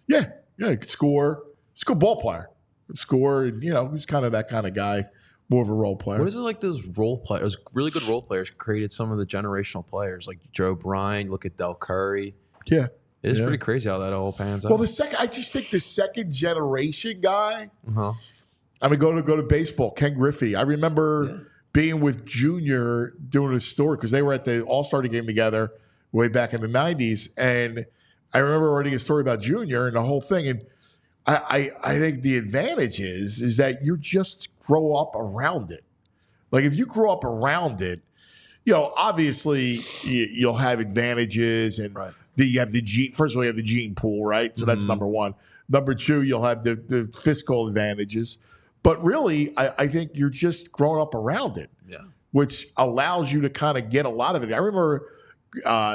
Yeah. He could score. He's a good ball player. Score, and he was kind of that kind of guy, more of a role player. What is it like those role players, really good role players created some of the generational players, like Joe Bryant, look at Del Curry. Yeah. It is pretty crazy how that all pans out. Well, I just think the second generation guy, I mean, go to baseball, Ken Griffey. I remember being with Junior doing a story because they were at the All-Star game together way back in the 90s. And I remember writing a story about Junior and the whole thing. And I think the advantage is that you just grow up around it. Like if you grow up around it, obviously you'll have advantages and You have the gene. First of all, you have the gene pool, right? So that's number one. Number two, you'll have the fiscal advantages. But really, I think you're just growing up around it, which allows you to kind of get a lot of it. I remember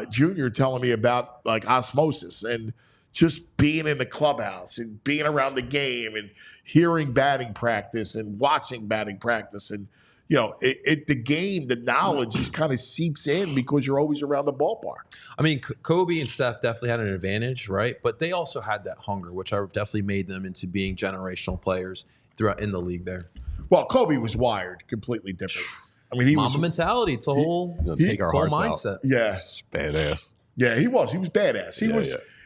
Junior telling me about like osmosis and just being in the clubhouse and being around the game and hearing batting practice and watching batting practice. And, you know, the game, the knowledge just kind of seeps in because you're always around the ballpark. I mean, Kobe and Steph definitely had an advantage, right? But they also had that hunger, which I definitely made them into being generational players throughout in the league there. Well, Kobe was wired completely different. I mean, he Mama was mentality. It's a whole, mindset. Yeah, badass. Yeah, he was. He was badass.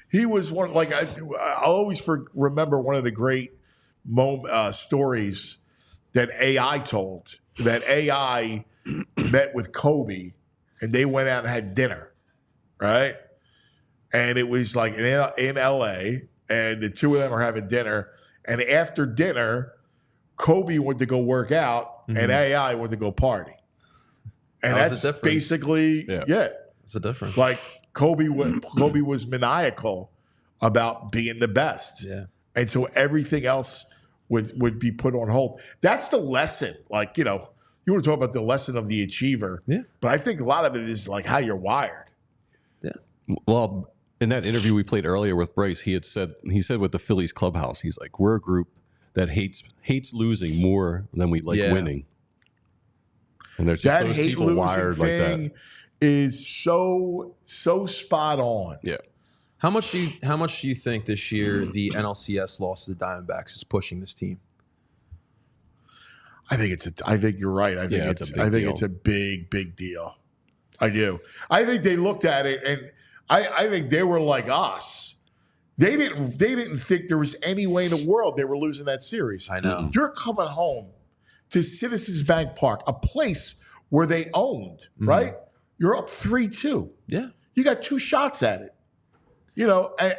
He was one. Like I always remember one of the great stories that AI told. That AI met with Kobe, and they went out and had dinner, right? And it was like in L.A., and the two of them are having dinner. And after dinner, Kobe went to go work out, and AI went to go party. And that's basically, It's a difference. Like Kobe was maniacal about being the best. Yeah. And so everything else would be put on hold. That's the lesson. Like, you know, you want to talk about the lesson of the achiever. Yeah. But I think a lot of it is like how you're wired. Yeah. Well, in that interview we played earlier with Bryce, he said with the Phillies clubhouse, he's like, we're a group that hates losing more than we like winning. And there's just that those hate people losing wired like thing that. is so spot on. Yeah. How much do you think this year the NLCS loss to the Diamondbacks is pushing this team? I think you're right. I think it's a big deal. I do. I think they looked at it and I think they were like us. They didn't think there was any way in the world they were losing that series. I know. You're coming home to Citizens Bank Park, a place where they owned, right? You're up 3-2. Yeah. You got 2 shots at it. You know, and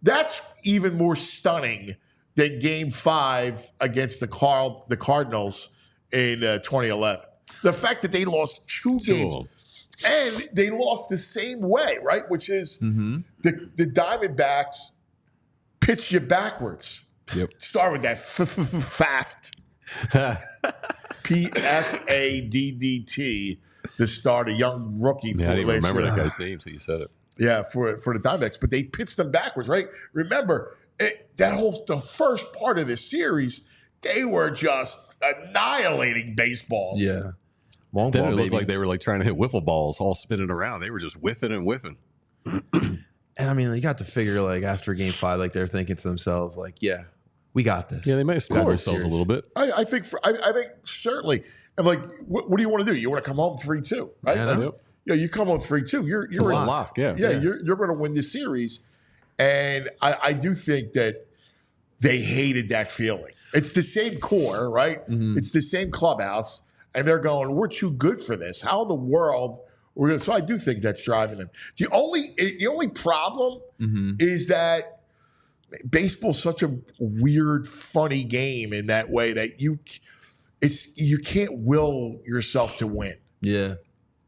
that's even more stunning than Game 5 against the Cardinals in 2011. The fact that they lost 2 games. And they lost the same way, right? Which is the Diamondbacks pitch you backwards. Yep. Start with that faft. PFADDT. The start, a young rookie. Yeah, I didn't even remember that guy's name, so you said it. Yeah, for the Diamondbacks. But they pitched them backwards, right? Remember, the first part of the series, they were just annihilating baseballs. Yeah. Long ball, it looked like they were like trying to hit wiffle balls all spinning around. They were just whiffing and whiffing. And I mean, you got to figure like after Game 5, like they're thinking to themselves, like, yeah, we got this. Yeah, they might have scored themselves a little bit. I think certainly. And like, what do you want to do? You want to come home 3-2, right? Yeah, you come home 3-2. You're a lock. Yeah. You're going to win the series. And I do think that they hated that feeling. It's the same core, right? It's the same clubhouse. And they're going, we're too good for this. How in the world we're going to? So I do think that's driving them. The only problem is that baseball's such a weird, funny game in that way that you can't will yourself to win. Yeah,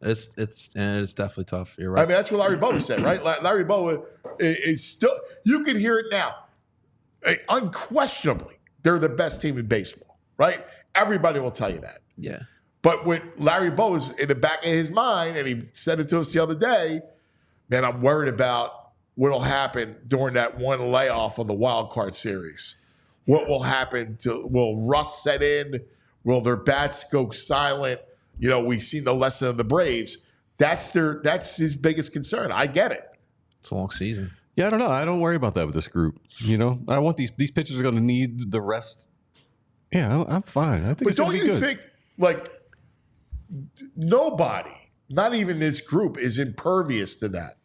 it's definitely tough. You're right. I mean, that's what Larry Bowa said, right? Larry Bowa is still. You can hear it now. Unquestionably, they're the best team in baseball, right? Everybody will tell you that. Yeah. But with Larry Bowa's in the back of his mind, and he said it to us the other day, man, I'm worried about what will happen during that one layoff of the wild card series. What will happen will rust set in? Will their bats go silent? You know, we've seen the lesson of the Braves. That's his biggest concern. I get it. It's a long season. Yeah, I don't know. I don't worry about that with this group. You know, I want these pitchers are going to need the rest. Yeah, I'm fine. I think. But it's gonna don't be you good. think like nobody, not even this group, is impervious to that?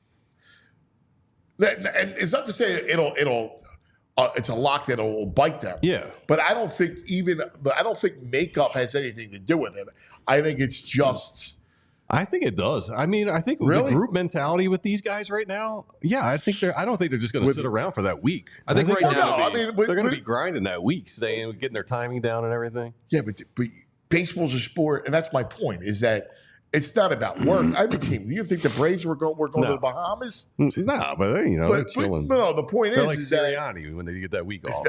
And it's not to say it's a lock that will bite them. Yeah. But I don't think makeup has anything to do with it. I think it's just. I think it does. I mean, I think the group mentality with these guys right now. Yeah, I don't think they're just going to sit around for that week. I think right now they're going to be grinding that week, getting their timing down and everything. Yeah, but baseball's a sport, and that's my point. Is that It's not about work. Every team. Do you think the Braves were going to No. the Bahamas? Nah, but they're chilling. No, the point They're is, like is that Sirianni when they get that week off.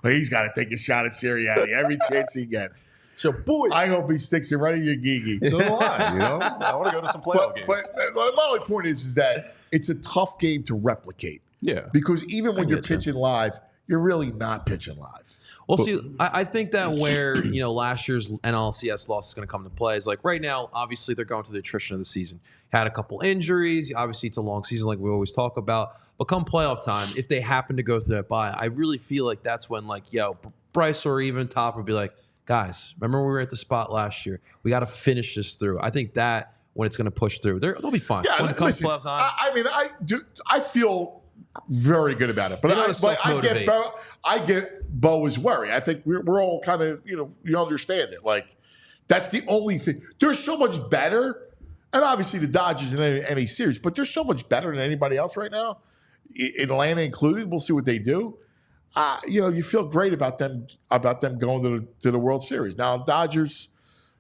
well, he's got to take a shot at Sirianni every chance he gets. So, boy, I hope he sticks it right in your gigi. So do I. I want to go to some playoff games. But my only point is that it's a tough game to replicate. Yeah. Because even when you're get you. pitching live, you're really not pitching live. Well, see, I think that where, last year's NLCS loss is going to come to play is like right now, obviously they're going through the attrition of the season. Had a couple injuries. Obviously, it's a long season like we always talk about. But come playoff time, if they happen to go through that bye, I really feel like that's when Bryce or even Top would be like, guys, remember when we were at the spot last year? We got to finish this through. I think that when it's going to push through, they'll be fine. Yeah, When it comes listen, playoff time, I feel very good about it. But I get Bo's worry. I think we're all kind of, you understand it. Like, that's the only thing. They're so much better. And obviously the Dodgers in any series, but they're so much better than anybody else right now, Atlanta included. We'll see what they do. You feel great about them going to the World Series. Now, Dodgers,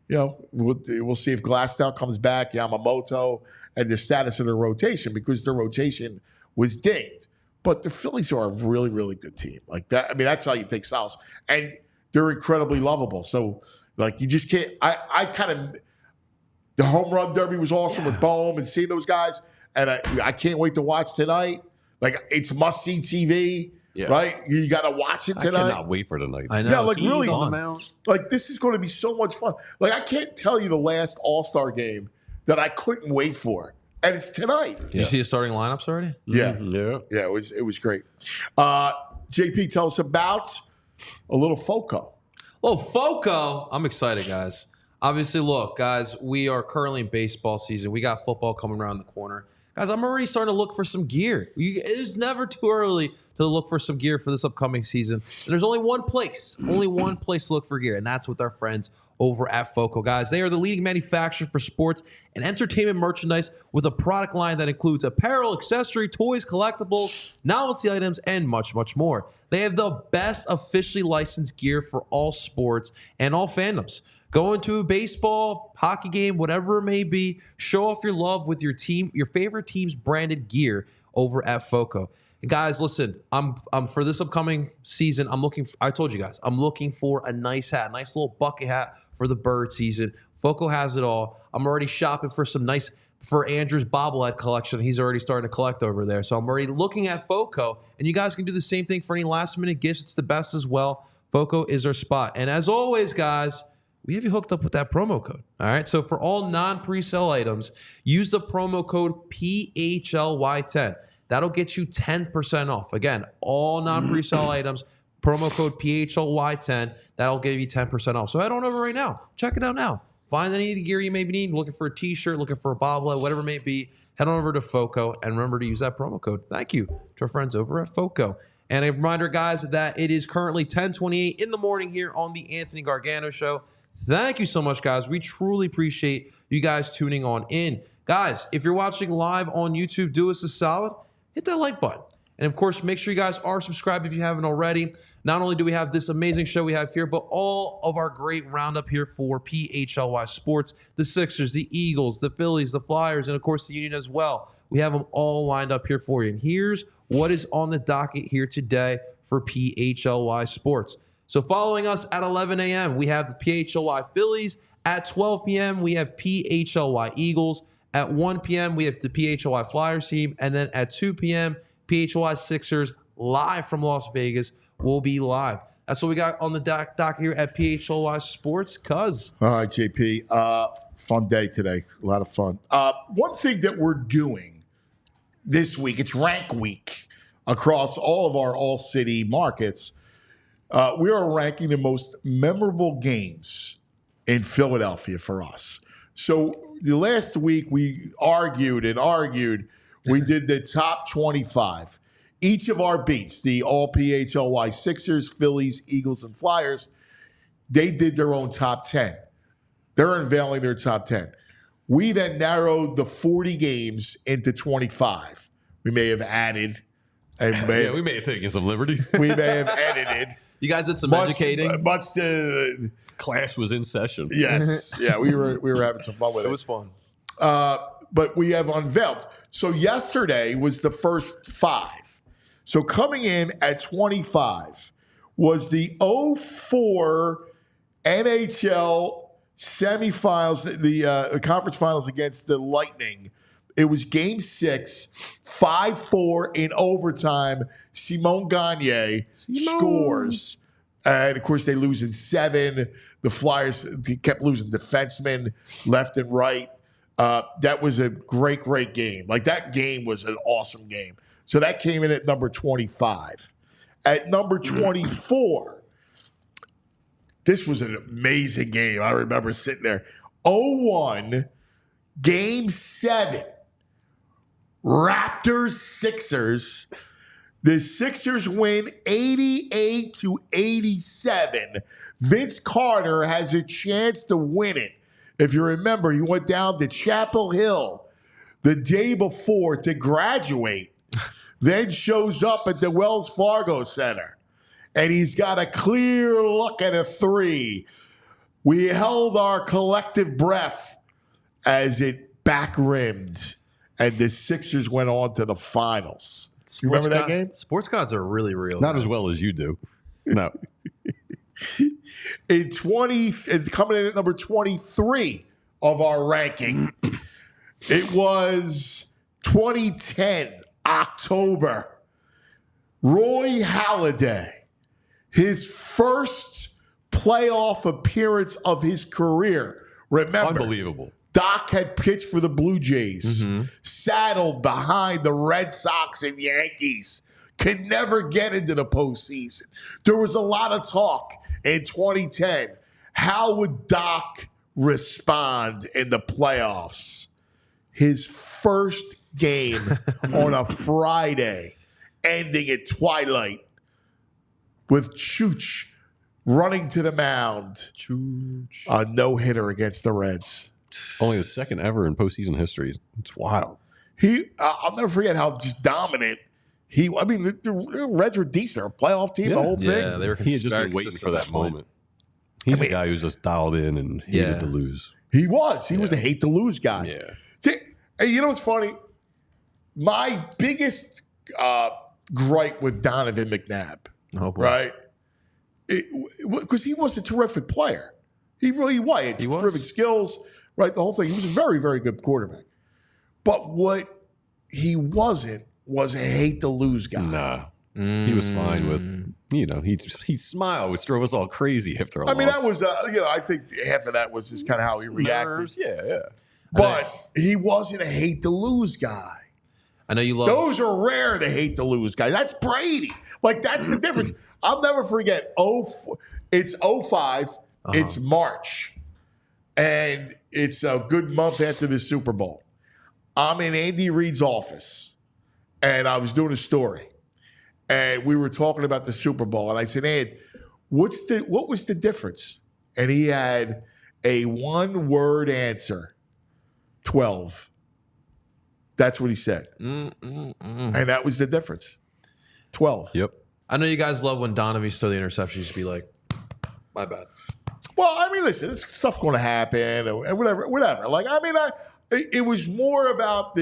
we'll see if Glasnow comes back, Yamamoto, and the status of their rotation, because their rotation was dinged. But the Phillies are a really, really good team. Like that. I mean, that's how you take solace. And they're incredibly lovable. So, you just can't. The home run derby was awesome with Bohm and seeing those guys. And I can't wait to watch tonight. It's must-see TV. Yeah. Right? You got to watch it tonight. I cannot wait for tonight. I know. Yeah, really fun. This is going to be so much fun. I can't tell you the last All-Star game that I couldn't wait for. And it's tonight. Did you see the starting lineups already? Yeah. Mm-hmm. Yeah, it was great. JP, tell us about a little FOCO. Oh, FOCO. I'm excited, guys. Obviously, look, guys, we are currently in baseball season. We got football coming around the corner. Guys, I'm already starting to look for some gear. It is never too early to look for some gear for this upcoming season. And there's only one place to look for gear, and that's with our friends over at FOCO. Guys, they are the leading manufacturer for sports and entertainment merchandise with a product line that includes apparel, accessory, toys, collectibles, novelty items, and much, much more. They have the best officially licensed gear for all sports and all fandoms. Go into a baseball, hockey game, whatever it may be. Show off your love with your favorite team's branded gear over at FOCO. And guys, listen, I'm for this upcoming season, I told you guys, I'm looking for a nice hat, a nice little bucket hat for the bird season. FOCO has it all. I'm already shopping for Andrew's bobblehead collection. He's already starting to collect over there. So I'm already looking at FOCO, and you guys can do the same thing for any last minute gifts. It's the best as well. FOCO is our spot. And as always, guys, we have you hooked up with that promo code. All right. So for all non-presale items, use the promo code PHLY10. That'll get you 10% off. Again, all non-presale items, promo code PHLY10. That'll give you 10% off. So head on over right now. Check it out now. Find any of the gear you may need. Looking for a t-shirt, looking for a bobblehead, whatever it may be. Head on over to FOCO and remember to use that promo code. Thank you to our friends over at FOCO. And a reminder, guys, that it is currently 10:28 in the morning here on the Anthony Gargano Show. Thank you so much, guys. We truly appreciate you guys tuning on in. Guys, if you're watching live on YouTube, do us a solid. Hit that like button. And, of course, make sure you guys are subscribed if you haven't already. Not only do we have this amazing show we have here, but all of our great roundup here for PHLY Sports, the Sixers, the Eagles, the Phillies, the Flyers, and, of course, the Union as well. We have them all lined up here for you. And here's what is on the docket here today for PHLY Sports. So following us at 11 a.m., we have the PHLY Phillies. At 12 p.m., we have PHLY Eagles. At 1 p.m., we have the PHLY Flyers team. And then at 2 p.m., PHLY Sixers live from Las Vegas will be live. That's what we got on the dock here at PHLY Sports. Cuz. All right, JP. Fun day today. A lot of fun. One thing that we're doing this week, it's rank week across all of our all-city markets. We are ranking the most memorable games in Philadelphia for us. So the last week we argued. We did the top 25. Each of our beats, the all PHLY Sixers, Phillies, Eagles, and Flyers, they did their own top 10. They're unveiling their top 10. We then narrowed the 40 games into 25. We may have added And we may have taken some liberties. We may have edited. You guys did some educating. Much to Clash was in session. Yes. Yeah, we were having some fun with it. It was fun. But we have unveiled. So yesterday was the first 5. So coming in at 25 was the 04 NHL semifinals, the conference finals against the Lightning. It was game 6, 5-4 in overtime. Simon Gagne scores. And, of course, they lose in 7. The Flyers kept losing defensemen left and right. That was a great, great game. Like, that game was an awesome game. So that came in at number 25. At number 24, this was an amazing game. I remember sitting there. 0-1, game 7. Raptors-Sixers. The Sixers win 88-87. Vince Carter has a chance to win it. If you remember, he went down to Chapel Hill the day before to graduate, then shows up at the Wells Fargo Center, and he's got a clear look at a 3. We held our collective breath as it back-rimmed, and the Sixers went on to the finals. You remember that game? Sports gods are really real. Not as well as you do. No. Coming in at number 23 of our ranking, it was 2010, October. Roy Halladay, his first playoff appearance of his career. Remember, unbelievable. Doc had pitched for the Blue Jays, saddled behind the Red Sox and Yankees, could never get into the postseason. There was a lot of talk in 2010. How would Doc respond in the playoffs? His first game on a Friday, ending at twilight, with Chooch running to the mound. Chooch. A no-hitter against the Reds. Only the second ever in postseason history. It's wild. I'll never forget how just dominant the Reds were decent. They're a playoff team, the whole thing. Yeah, they were He had just been waiting for that moment. He's a guy who's just dialed in and hated to lose. He was. He was the hate to lose guy. Yeah. See, you know what's funny? My biggest gripe with Donovan McNabb, right? Because he was a terrific player. He really was. He had terrific skills, right? The whole thing. He was a very, very good quarterback. But what he wasn't was a hate to lose guy. Nah. He was fine with, he smiled, which drove us all crazy after a I mean, loss. that was, I think half of that was just kind of how he reacted. Nerves, yeah. But he wasn't a hate to lose guy. I know you love those are rare to hate to lose guys. That's Brady. Like, that's the difference. I'll never forget. It's 05. It's March. And it's a good month after the Super Bowl. I'm in Andy Reid's office, and I was doing a story. And we were talking about the Super Bowl. And I said, Ed, what was the difference? And he had a one-word answer. 12. That's what he said. And that was the difference. 12. Yep. I know you guys love when Donovan stole the interception. You just be like, my bad. Well, I mean, listen, it's stuff going to happen and whatever. Like, I mean, it was more about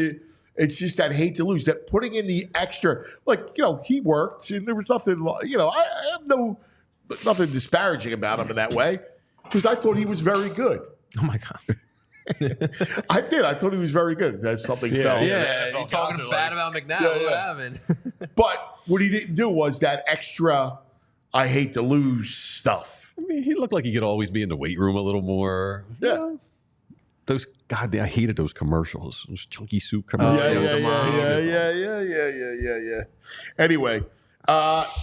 it's just that hate to lose, that putting in the extra, like, he worked and there was nothing, I have nothing disparaging about him in that way because I thought he was very good. Oh, my God. I did. I thought he was very good. That's something fell. Yeah, you talking bad about McNabb. What happened? But what he didn't do was that extra I hate to lose stuff. I mean, he looked like he could always be in the weight room a little more. Yeah. I hated those commercials. Those chunky soup commercials. Yeah. Anyway,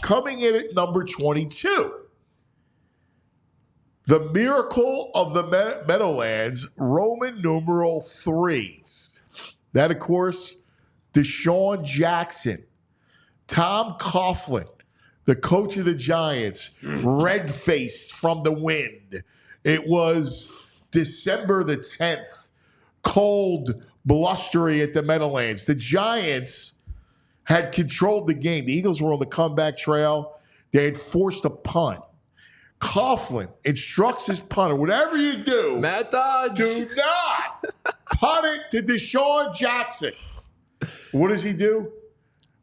coming in at number 22. The Miracle of the Meadowlands, Roman numeral 3. That, of course, Deshaun Jackson, Tom Coughlin, the coach of the Giants, red-faced from the wind. It was December the 10th, cold, blustery at the Meadowlands. The Giants had controlled the game. The Eagles were on the comeback trail. They had forced a punt. Coughlin instructs his punter, whatever you do, Matt Dodge, do not punt it to Deshaun Jackson. What does he do?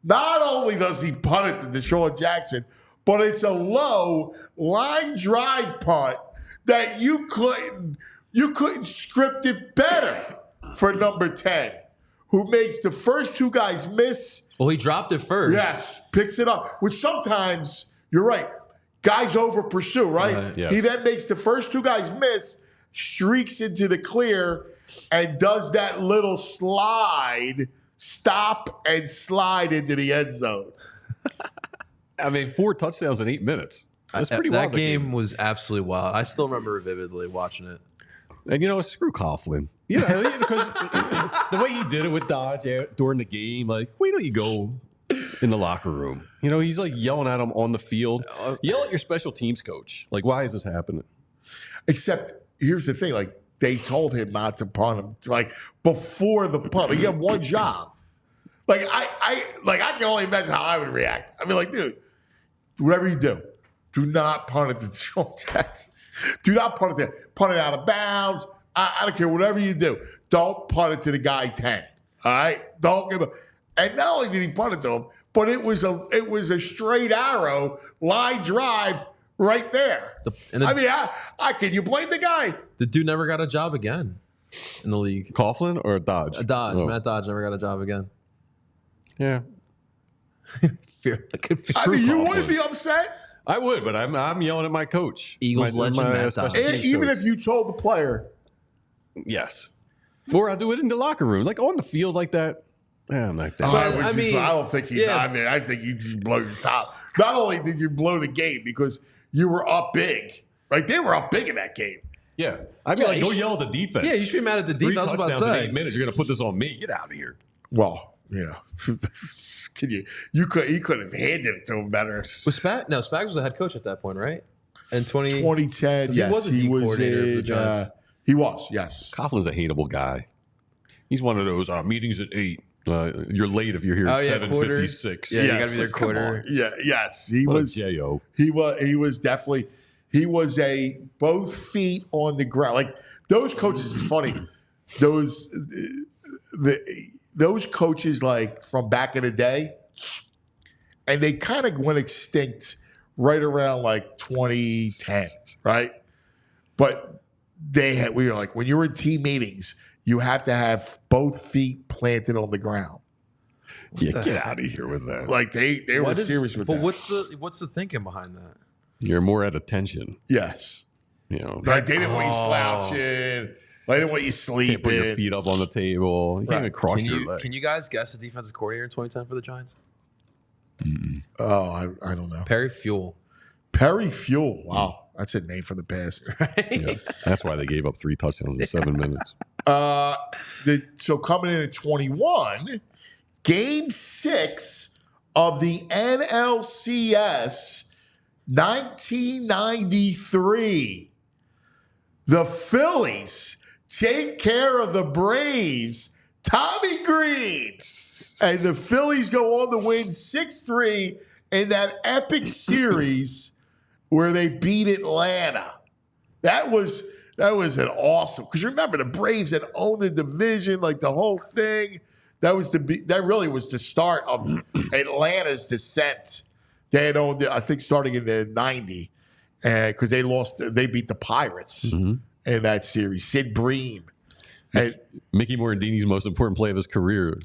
Not only does he punt it to Deshaun Jackson, but it's a low line drive punt that you couldn't script it better for number 10, who makes the first two guys miss. Well, he dropped it first. Yes, picks it up, which sometimes, you're right, guys over pursue, right? Yes. He then makes the first two guys miss, streaks into the clear, and does that little slide, stop and slide into the end zone. I mean, 4 touchdowns in 8 minutes. That's pretty wild. That game was absolutely wild. I still remember vividly watching it. And, you know, screw Coughlin. You know, because the way he did it with Dodge during the game, like, wait till you go in the locker room. You know, he's like yelling at him on the field. Yell at your special teams coach. Like, why is this happening? Except, here's the thing, like, they told him not to punt him, like, before the punt. Like, you have one job. Like, I can only imagine how I would react. I mean, like, dude, whatever you do, do not punt it to Deshaun Jackson. Do not punt it there. Punt it out of bounds. I don't care. Whatever you do, don't punt it to the guy 10. All right? Don't give a. And not only did he punt it to him, but it was a straight arrow line drive right there. I mean, I can you blame the guy? The dude never got a job again in the league. Coughlin or Dodge? Dodge. Oh. Matt Dodge never got a job again. Yeah. I mean, you wouldn't be upset? I would, but I'm yelling at my coach. Eagles legend Matt Dodge. Even if you told the player. Yes. Or I'll do it in the locker room. Like on the field like that. I'm like that. I don't think he's I mean, I think you just blow your top. Not only did you blow the game because you were up big. Right? They were up big in that game. Yeah. I'd be like, go yell at the defense. Yeah, you should be mad at the defense. 3 I was about to touchdowns say. in 8 minutes. You're going to put this on me. Get out of here. Well, you know, he could have handed it to him better. Was Spags was the head coach at that point, right? In 2010, yes. He was a D coordinator for the Giants. He was, yes. Coughlin's a hateable guy. He's one of those meetings at 8. You're late if you're here at 7:56. Yeah, you got to be there quarter. Yeah, yes. He What a was J.O. He was definitely a both feet on the ground. Like those coaches is funny. Those coaches like from back in the day, and they kind of went extinct right around like 2010, right? But we were like, when you're in team meetings, you have to have both feet planted on the ground. Yeah, get out of here with that. Like they were serious with that. But what's the thinking behind that? You're more at attention. Yes. You know, like they didn't want you slouching. They didn't want you sleeping. Can't put your feet up on the table. You can't even cross your legs. Can you guys guess the defensive coordinator in 2010 for the Giants? Oh, I don't know. Perry Fuel. Perry Fuel. Wow. That's a name from the past. Right? Yeah, that's why they gave up 3 touchdowns in 7 minutes. So coming in at 21, Game 6 of the NLCS 1993. The Phillies take care of the Braves. Tommy Green. And the Phillies go on to win 6-3 in that epic series where they beat Atlanta. That was an awesome, because remember the Braves had owned the division, like the whole thing. That really was the start of Atlanta's descent. They had owned it, I think, starting in the 90, because they beat the Pirates in that series. Sid Bream. And Mickey Morandini's most important play of his career.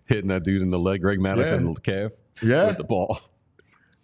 Hitting that dude in the leg, Greg Maddox in the calf with the ball.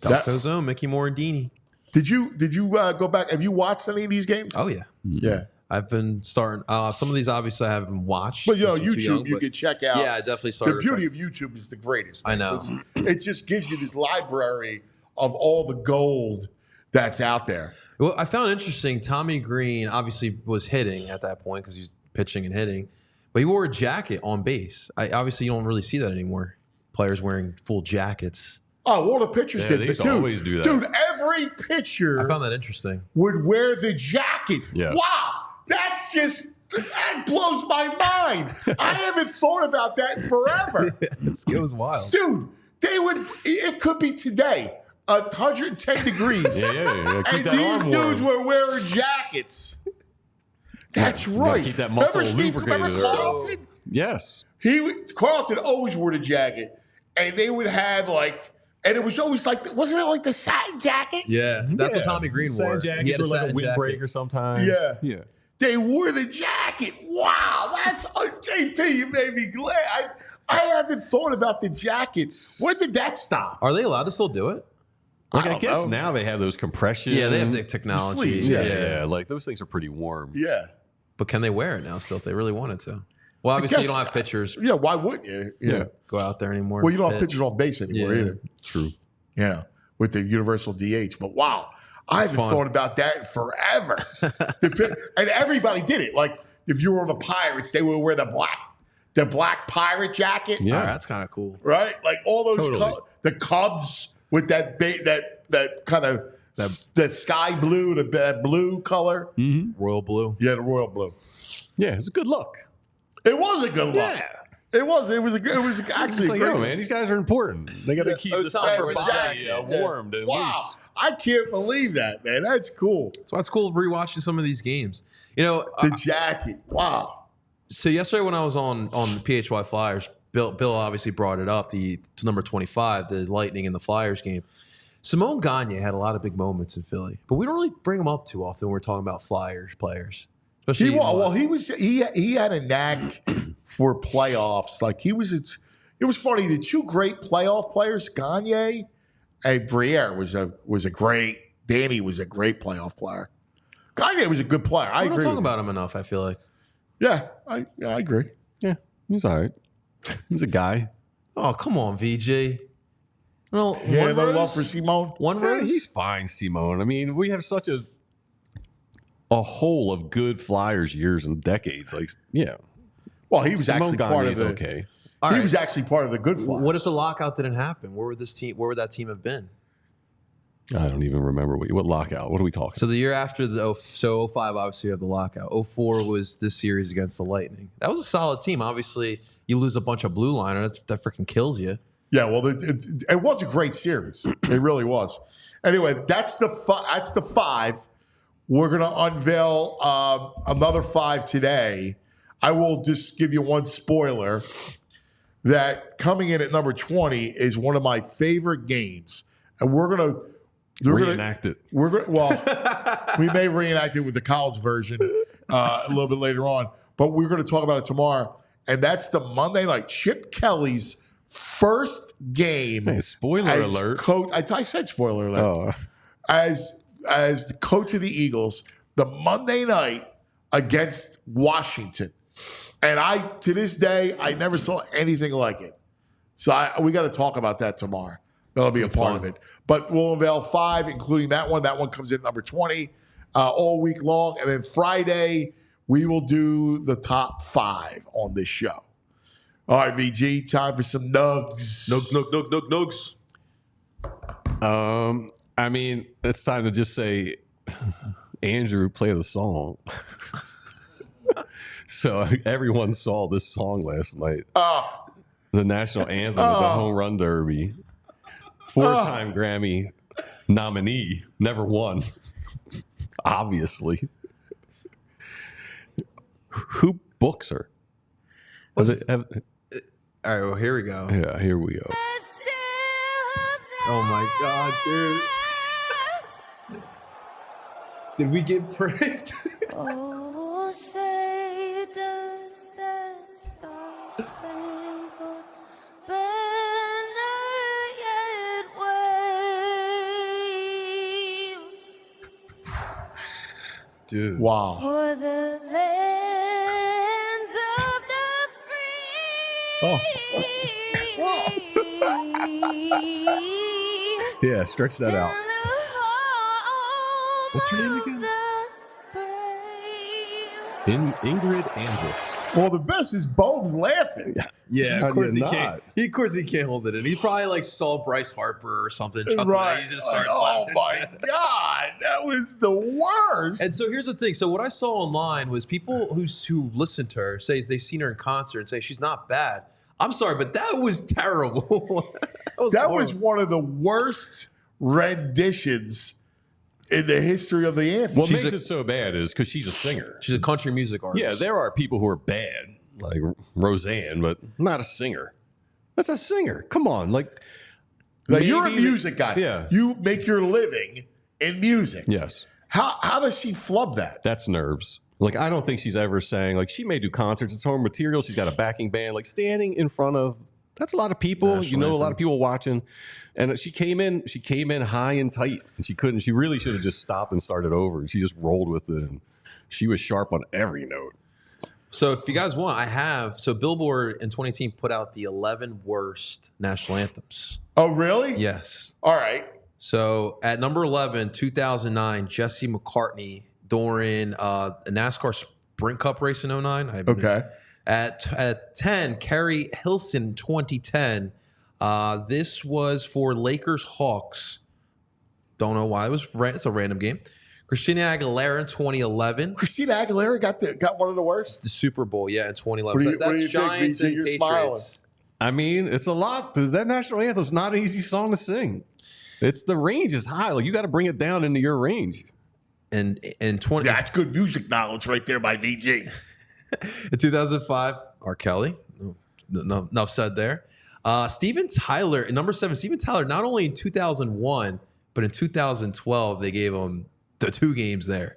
Delco's own Mickey Morandini. Did you go back? Have you watched any of these games? Oh yeah, yeah. I've been starting. Some of these obviously I haven't watched. But YouTube, you can check out. Yeah, I definitely started. The beauty of YouTube is the greatest. I know. It just gives you this library of all the gold that's out there. Well, I found interesting. Tommy Green obviously was hitting at that point because he was pitching and hitting, but he wore a jacket on base. Obviously, you don't really see that anymore. Players wearing full jackets. Oh, all the pitchers did. They used to always do that. Dude, every pitcher I found that interesting. would wear the jacket. Yeah. Wow, that's just That blows my mind. I haven't thought about that in forever. It was wild. Dude, it could be today, 110 degrees. Yeah. Keep And that these arm dudes warm. were wearing jackets. That's right. Keep that muscle lubricated. Remember Carlton? Yes. Carlton always wore the jacket, and they would have and it was always wasn't it like the satin jacket? Yeah, that's what Tommy Green wore. Jackets He had a or like a satin jacket. windbreaker sometimes. Yeah. They wore the jacket. Wow, that's JP. You made me glad. I haven't thought about the jackets. When did that stop? Are they allowed to still do it? Like I guess now they have those compression. Yeah, they have the technology. sleeves. Yeah. Like those things are pretty warm. Yeah. But can they wear it now still if they really wanted to? Well, obviously you don't have pitchers. Yeah, why wouldn't you? Yeah. Go out there anymore. Well, you don't have pitchers on base anymore either. True. Yeah, with the universal DH. But wow, I haven't thought about that in forever. And everybody did it. Like if you were on the Pirates, they would wear the black pirate jacket. Yeah, that's kind of cool. Right? Like all those the Cubs with that kind of that sky blue, that blue color. Mm-hmm. Royal blue. Yeah, the royal blue. Yeah, it's a good look. It was a good look. Yeah. It was actually like, great. yo, man, these guys are important. They got to keep this upper body warmed and loose. I can't believe that, man. That's cool. That's why it's cool rewatching some of these games. You know, the jacket. Wow. So yesterday when I was on the PHY Flyers, Bill obviously brought it up, the number 25, the Lightning and the Flyers game. Simone Gagne had a lot of big moments in Philly, but we don't really bring them up too often when we're talking about Flyers players. Especially he had a knack for playoffs. Like it was funny. The two great playoff players, Gagne and Briere, was a great. Danny was a great playoff player. Gagne was a good player. I agree. We don't talk about him enough. I feel like. Yeah, I agree. Yeah, he's all right. He's a guy. Oh, come on, VG. No, no love for Simone. One rose. He's fine, Simone. I mean, we have such a whole of good Flyers years and decades. Like, yeah. Well, he was actually part of the. Okay. He was actually part of the good Flyers. What if the lockout didn't happen? Where would that team have been? I don't even remember what lockout. What are we talking? So the year after 05, obviously you have the lockout. 04 was this series against the Lightning. That was a solid team. Obviously, you lose a bunch of blue liners. That freaking kills you. Yeah, well, it was a great series. It really was. Anyway, that's the 5. We're going to unveil another 5 today. I will just give you one spoiler that coming in at number 20 is one of my favorite games, and we're going to reenact it. We may reenact it with the college version a little bit later on, but we're going to talk about it tomorrow, and that's the Monday night Chip Kelly's first game. Hey, spoiler alert! Coach, I said spoiler alert. Oh. As the coach of the Eagles, the Monday night against Washington, and to this day I never saw anything like it. So we got to talk about that tomorrow. That'll be a part of it. But we'll unveil 5, including that one. That one comes in number 20 all week long, and then Friday we will do the top 5 on this show. All right, VG, time for some nugs. Nugs. I mean, it's time to just say, Andrew, play the song. So everyone saw this song last night. The national anthem of the Home Run Derby. 4-time Grammy nominee, never won. Obviously. Who books her? All right, well, here we go. Yeah, here we go. Oh, my God, dude. Did we get pranked? Oh, say does that star-spangled banner yet wave? Dude. Wow. For the land of the free. Yeah, stretch that out. What's her name again? Ingrid Andress. Well, the best is Bones laughing. Yeah, How of do course you he can't. not? Of course he can't hold it in. He probably like saw Bryce Harper or something. Right. He just starts Oh laughing. my God, that was the worst. And so here's the thing. So what I saw online was people who listened to her say they've seen her in concert and say she's not bad. I'm sorry, but that was terrible. that was one of the worst renditions in the history of the anthem. What makes it so bad is because she's a singer. She's a country music artist. Yeah, there are people who are bad, like Roseanne, but not a singer. That's a singer. Come on, like you're a maybe- music guy. Yeah. You make your living in music. Yes. How does she flub that? That's nerves. Like, I don't think she's ever sang, like, she may do concerts, it's her own material, she's got a backing band, like, standing in front of, that's a lot of people, National a lot anthem. of people watching, and she came in high and tight, and she really should have just stopped and started over, and she just rolled with it, and she was sharp on every note. So if you guys want, so Billboard in 2018 put out the 11 worst national anthems. Oh, really? Yes. All right. So at number 11, 2009, Jesse McCartney during a NASCAR Sprint Cup race in 09. Okay. At 10, Kerry Hilson, 2010. This was for Lakers Hawks. Don't know why. It's a random game. Christina Aguilera in 2011. Christina Aguilera got one of the worst? The Super Bowl, yeah, in 2011. What do you That's think, Giants VC? and You're Patriots. I mean, it's a lot. That national anthem's not an easy song to sing. The range is high. Like, you got to bring it down into your range. And in 20, That's good music knowledge right there by VG. in 2005, R. Kelly. No, enough said there. Steven Tyler, at number 7, Steven Tyler, not only in 2001, but in 2012, they gave him the 2 games there.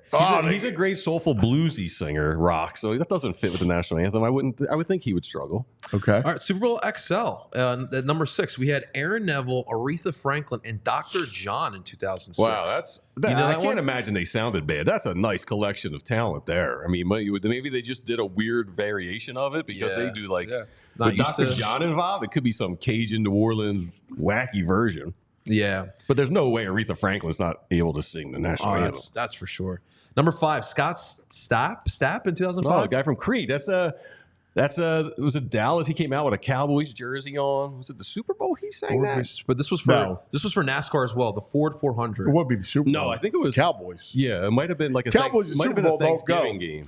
He's a great soulful bluesy singer, rock. So that doesn't fit with the national anthem. I would think he would struggle. Okay. All right, Super Bowl XL. At number 6, we had Aaron Neville, Aretha Franklin, and Dr. John in 2006. Wow, I can't one? imagine they sounded bad. That's a nice collection of talent there. I mean, maybe they just did a weird variation of it because they do with Dr. John involved. It could be some Cajun New Orleans wacky version. Yeah. But there's no way Aretha Franklin's not able to sing the national anthem. That's for sure. Number 5, Scott Stapp in 2005. Oh, the guy from Creed. It was it Dallas. He came out with a Cowboys jersey on. Was it the Super Bowl he sang that? But this was for NASCAR as well. The Ford 400. It would be the Super Bowl. No, I think it was Cowboys. Yeah, it might have been like a Cowboys and might have Super been a Bowl don't go. Thanksgiving game.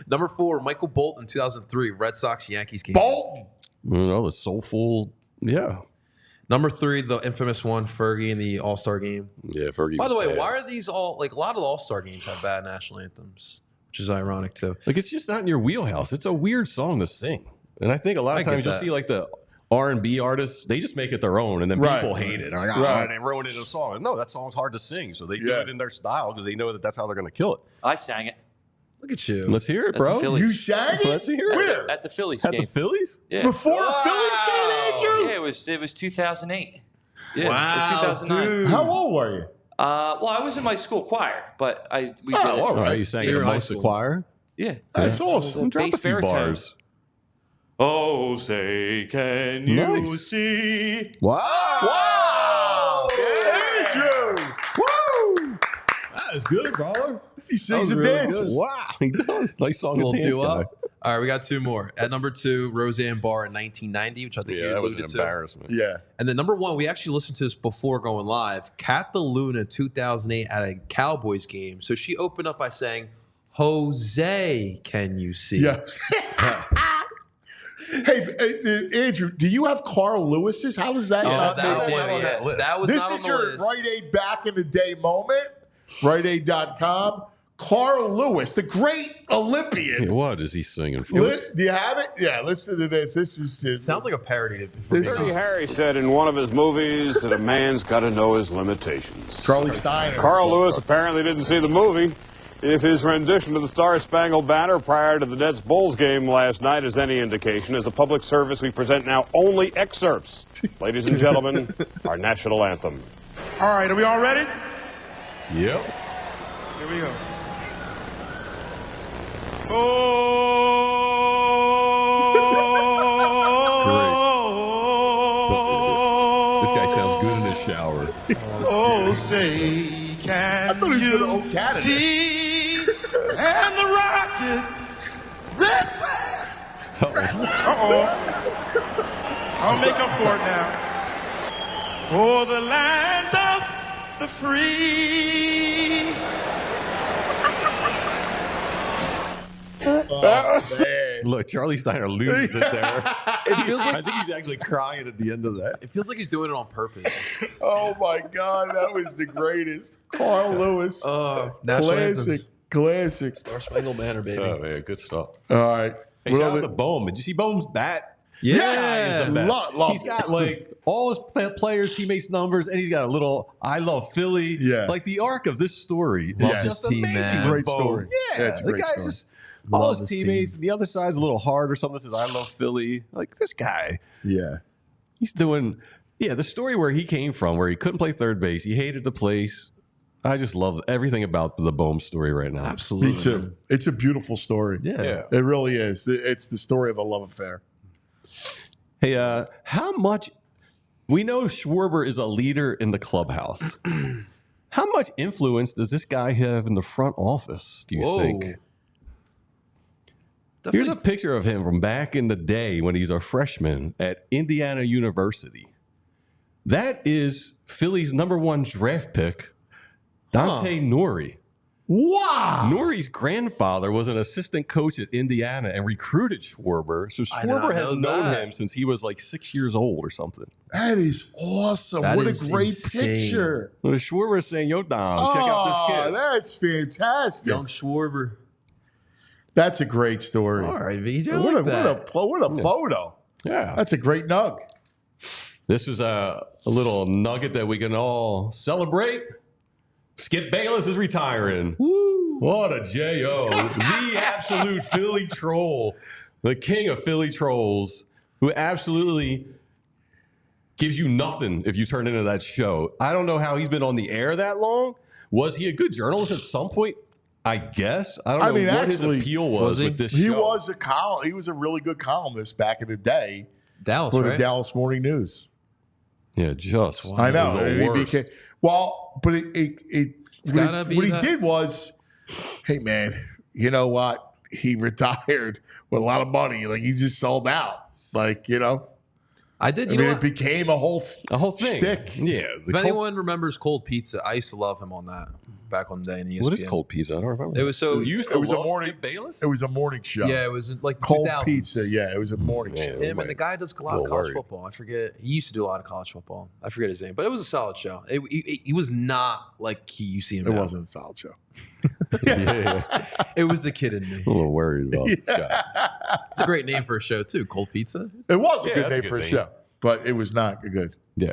Number 4, Michael Bolton, 2003, Red Sox Yankees game. Bolton. The soulful, yeah. Number 3, the infamous one, Fergie in the All-Star game. Yeah, Fergie. By the was way, bad. why are these all a lot of the All-Star games have bad national anthems, which is ironic too. Like, it's just not in your wheelhouse. It's a weird song to sing, and I think a lot of times you'll see like the R&B artists, they just make it their own, and then people hate it. They're like, they ruined it in a song. No, that song's hard to sing, so they do it in their style because they know that that's how they're going to kill it. I sang it. Look at you. Let's hear it, At the bro. Phillies. You sang it? Let's hear it. At the Phillies At game. the Phillies? Yeah. Before Phillies game, Andrew? Yeah, it was 2008. Yeah, Wow, 2009. dude. How old were you? Well, I was in my school choir, but we did it. all right. You sang it amongst the choir? Yeah. That's awesome. The Drop a bass few baritone. bars. Oh, say, can you see? Wow. Andrew. Woo! That is good, bro. He sings and really dances. good. Wow. He does. Nice song Little and dance doo-wop. guy. All right, we got 2 more. At number 2, Roseanne Barr in 1990, which I think you Yeah, that was an alluded to. embarrassment. Yeah. And then number 1, we actually listened to this before going live. Kat the Luna 2008 at a Cowboys game. So she opened up by saying, "Jose, can you see?" Yes. Hey, Andrew, do you have Carl Lewis's? How does that? That's make out it there, on yeah. that list? That was This not is on the your list. Rite Aid back in the day moment. RiteAid.com. Carl Lewis, the great Olympian. Yeah, what is he singing for? Do you have it? Yeah, listen to this. This is Sounds like a parody. Dirty Harry said in one of his movies that a man's got to know his limitations. Charlie Steiner. Carl Lewis apparently didn't see the movie. If his rendition of the Star-Spangled Banner prior to the Nets-Bulls game last night is any indication, as a public service, we present now only excerpts. Ladies and gentlemen, our national anthem. All right, are we all ready? Yep. Here we go. This guy sounds good in the shower. Oh, say, can I thought he was you going to see? And the Rockets. Red flag. I'll make up for it now. For the land of the free. Look, Charlie Steiner loses it there. It feels like I think he's actually crying at the end of that. It feels like he's doing it on purpose. Oh my God, that was the greatest. Carl Lewis. National anthems. Classic. Star Spangled Banner, baby. Oh man, good stuff. All right. Hey, shout out to Bohm. Did you see Bohm's bat? Yeah. He's got like all his players, teammates' numbers, and he's got a little "I love Philly." Yeah. Like the arc of this story. Love is this just team, amazing man. with Great Bohm. story. Yeah, it's a the great guy story. just all Love his this teammates. team. The other side's a little hard or something that says "I love Philly." Like this guy, Yeah. he's doing. Yeah, the story where he came from, where he couldn't play third base, he hated the place. I just love everything about the Bohm story right now. Absolutely. Me too. It's a beautiful story. Yeah. It really is. It's the story of a love affair. Hey, how much we know Schwarber is a leader in the clubhouse. How much influence does this guy have in the front office, do you think? Here's a picture of him from back in the day when he's a freshman at Indiana University. That is Philly's #1 draft pick, Dante Nori. Wow. Nori's grandfather was an assistant coach at Indiana and recruited Schwarber. So I did not Schwarber has know known that. him since he was like 6 years old or something. That is awesome. That what is a great insane. picture. Well, Schwarber is saying, yo, Dom, check out this kid. That's fantastic. Young Schwarber. That's a great story. All right, VJ. What a photo. Yeah. That's a great nug. This is a little nugget that we can all celebrate. Skip Bayless is retiring. Woo. What a J.O. The absolute Philly troll. The king of Philly trolls who absolutely gives you nothing if you turn into that show. I don't know how he's been on the air that long. Was he a good journalist at some point? I guess. I don't know what his appeal was with this show. He was a column. He was a really good columnist back in the day. Dallas, for right? the Dallas Morning News. Yeah, just. I know. The He worst. became, well, but what he did was, hey man, you know what? He retired with a lot of money. Like he just sold out. Like I did. I mean, it became a whole thing. Stick. Yeah. If anyone remembers Cold Pizza, I used to love him on that back on the day in ESPN. What is Cold Pizza? I don't remember. It was so. You used to It was a love morning. Skip Bayless? It was a morning show. Yeah, it was like Cold 2000s. Pizza. Yeah, it was a morning show. Him and the guy does a lot of college football. I forget. He used to do a lot of college football. I forget his name, but it was a solid show. He was not like you see him. It now. wasn't a solid show. It was the kid in me. I'm a little worried about this guy. It's a great name for a show too. Cold Pizza. It was a Yeah, good that's a name good for a name. show, but it was not good. Yeah.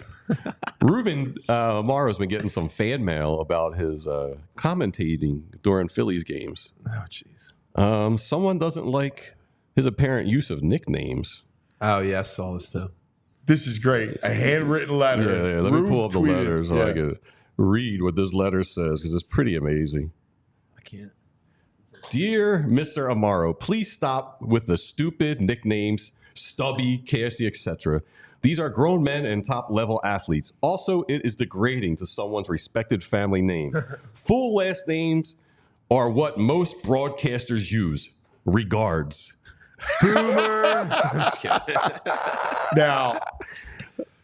Ruben Amaro's been getting some fan mail about his commentating during Phillies games. Oh, jeez. Someone doesn't like his apparent use of nicknames. Oh, yeah, I saw this too. This is great. A handwritten letter. Yeah, let me Rube pull up the tweeted. letter so I can read what this letter says because it's pretty amazing. I can't. Dear Mr. Amaro, please stop with the stupid nicknames, Stubby, KSD, etc. These are grown men and top-level athletes. Also, it is degrading to someone's respected family name. Full last names are what most broadcasters use. Regards. Boomer. I'm just kidding. Now,